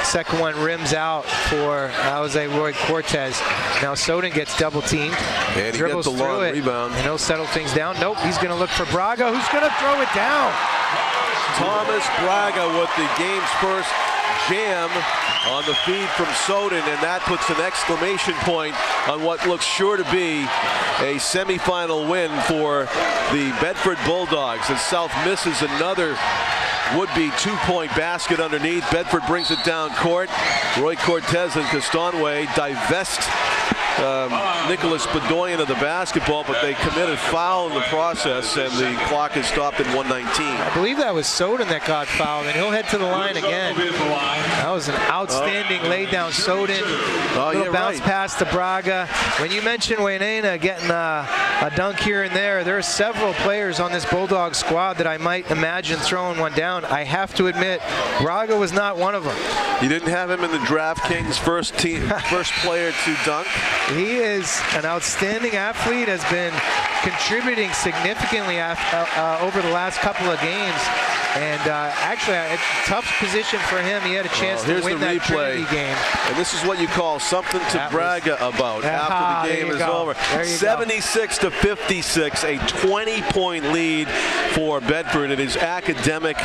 Second one rims out for Alize Roy Cortez. Now Soden gets double teamed. And he dribbles gets the long rebound. And he'll settle things down. Nope, he's going to look for Braga, who's going to throw it down. Thomas Braga with the game's first jam on the feed from Soden, and that puts an exclamation point on what looks sure to be a semifinal win for the Bedford Bulldogs as South misses another would-be two-point basket underneath. Bedford brings it down court. Roy Cortez and Castanway divest Nicholas Bedoyan of the basketball, but they committed foul in the process, and the clock is stopped at 1:19. I believe that was Soden that got fouled, and he'll head to the line again. That was an outstanding lay-down. Soden, little bounce pass to Braga. When you mention Wainena getting a dunk here and there are several players on this Bulldog squad that I might imagine throwing one down. I have to admit, Braga was not one of them. You didn't have him in the DraftKings first player to dunk? He is an outstanding athlete, has been contributing significantly over the last couple of games. And actually, a tough position for him. He had a chance to win that Trinity game. And this is what you call something to brag about after the game is over. 76-56, a 20-point lead for Bedford. It is academic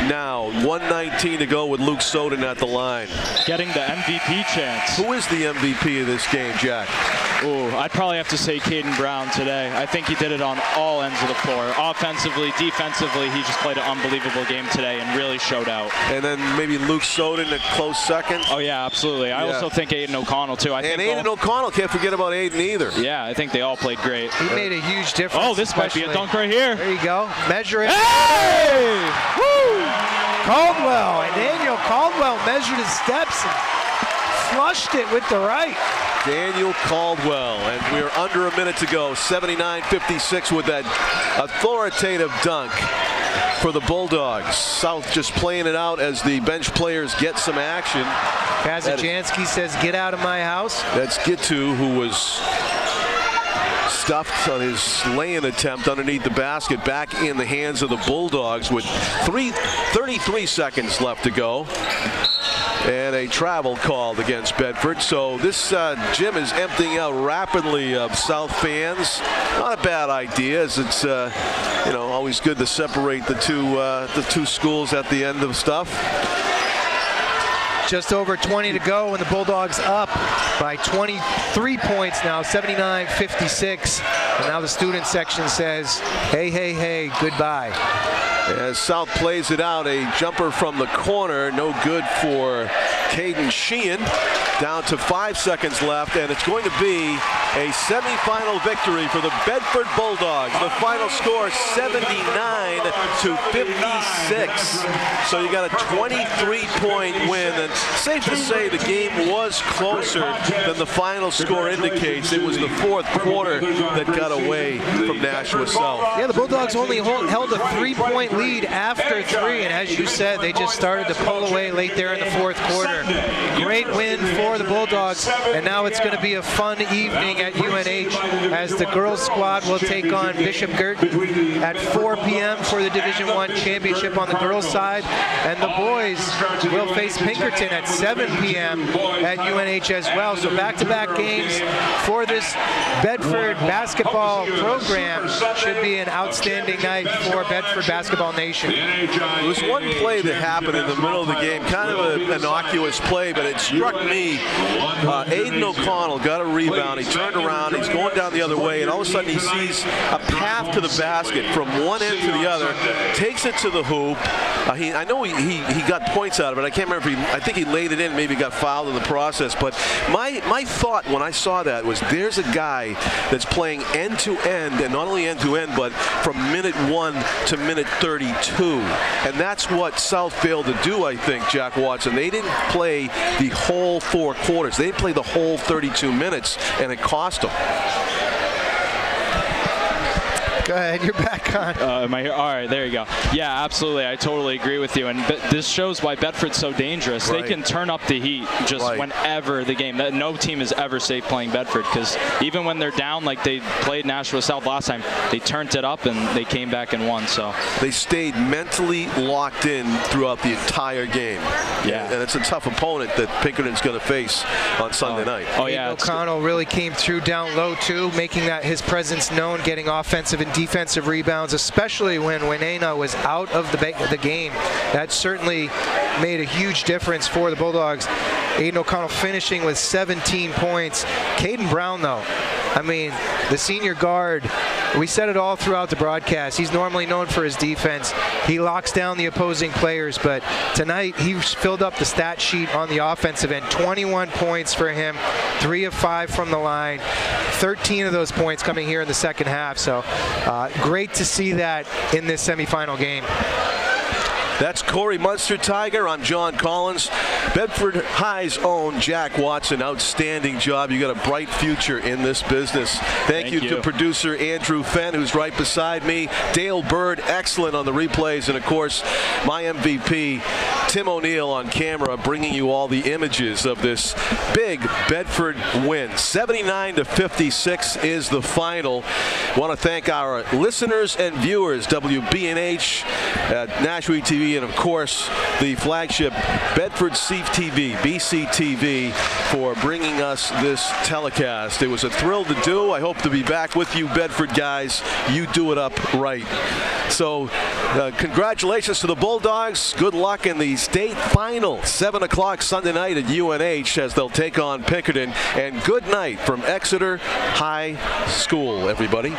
now. 1:19 to go with Luke Soden at the line. Getting the MVP chance. Who is the MVP of this game, Jack? Ooh, I'd probably have to say Caden Brown today. I think he did it on all ends of the floor. Offensively, defensively, he just played an unbelievable game today and really showed out. And then maybe Luke Soden a close second. Oh yeah, absolutely. I also think Aiden O'Connell too. And Aiden O'Connell, can't forget about Aiden either. Yeah, I think they all played great. He made a huge difference. Oh, this might be a dunk right here. There you go. Measure it. Hey! Woo! Caldwell, and Daniel Caldwell measured his steps and flushed it with the right. Daniel Caldwell, and we're under a minute to go. 79-56 with that authoritative dunk for the Bulldogs. South just playing it out as the bench players get some action. Kazajansky says, "Get out of my house." That's Gitu, who was stuffed on his lay-in attempt underneath the basket, back in the hands of the Bulldogs with 33 seconds left to go. And a travel called against Bedford. So this gym is emptying out rapidly of South fans. Not a bad idea, as it's always good to separate the two schools at the end of stuff. Just over 20 to go, and the Bulldogs up by 23 points now, 79-56. And now the student section says, "Hey, hey, hey, goodbye." As South plays it out, a jumper from the corner, no good for Caden Sheehan. Down to 5 seconds left, and it's going to be A semifinal victory for the Bedford Bulldogs. The final score 79-56. So you got a 23-point win, and safe to say the game was closer than the final score indicates. It was the fourth quarter that got away from Nashua South. Yeah, the Bulldogs only held a 3-point lead after 3, and as you said, they just started to pull away late there in the fourth quarter. Great win for the Bulldogs, and now it's going to be a fun evening at UNH as the girls squad will take on Bishop Girton at 4 p.m. for the Division I championship on the girls side, and the boys will face Pinkerton at 7 p.m. at UNH as well. So back-to-back games for this Bedford basketball program. Should be an outstanding night for Bedford Basketball Nation. There was one play that happened in the middle of the game, kind of an innocuous play, but it struck me. Aiden O'Connell got a rebound. He turned around. He's going down the other way, and all of a sudden he sees a path to the basket from one end to the other, takes it to the hoop. I know he got points out of it. I can't remember if I think he laid it in, maybe got fouled in the process. But my thought when I saw that was there's a guy that's playing end-to-end, and not only end-to-end, but from minute 1 to minute 32. And that's what South failed to do, I think, Jack Watson. They didn't play the whole 4 quarters. They didn't play the whole 32 minutes, and it cost them. Go ahead, you're back on. Am I here? All right, there you go. Yeah, absolutely. I totally agree with you. And this shows why Bedford's so dangerous. Right. They can turn up the heat just whenever the game. No team is ever safe playing Bedford, because even when they're down, like they played Nashua South last time, they turned it up and they came back and won. So they stayed mentally locked in throughout the entire game. Yeah. And it's a tough opponent that Pinkerton's going to face on Sunday night. Oh, yeah. O'Connell really came through down low, too, making that his presence known, getting offensive and defensive rebounds, especially when Winena was out of the game. That certainly made a huge difference for the Bulldogs. Aiden O'Connell finishing with 17 points. Caden Brown, though, I mean, the senior guard, we said it all throughout the broadcast. He's normally known for his defense. He locks down the opposing players, but tonight he filled up the stat sheet on the offensive end. 21 points for him, 3 of 5 from the line, 13 of those points coming here in the second half. So great to see that in this semifinal game. That's Corey Munster Tiger. I'm John Collins. Bedford High's own Jack Watson. Outstanding job. You got a bright future in this business. Thank you to producer Andrew Fenn, who's right beside me. Dale Bird, excellent on the replays. And, of course, my MVP, Tim O'Neill on camera, bringing you all the images of this big Bedford win. 79-56 is the final. Want to thank our listeners and viewers, WBNH, Nashua TV, and of course the flagship Bedford TV, BCTV, for bringing us this telecast. It was a thrill to do. I hope to be back with you, Bedford guys. You do it up right. So congratulations to the Bulldogs. Good luck in the state final, 7 o'clock Sunday night at UNH as they'll take on Pinkerton. And good night from Exeter High School, everybody.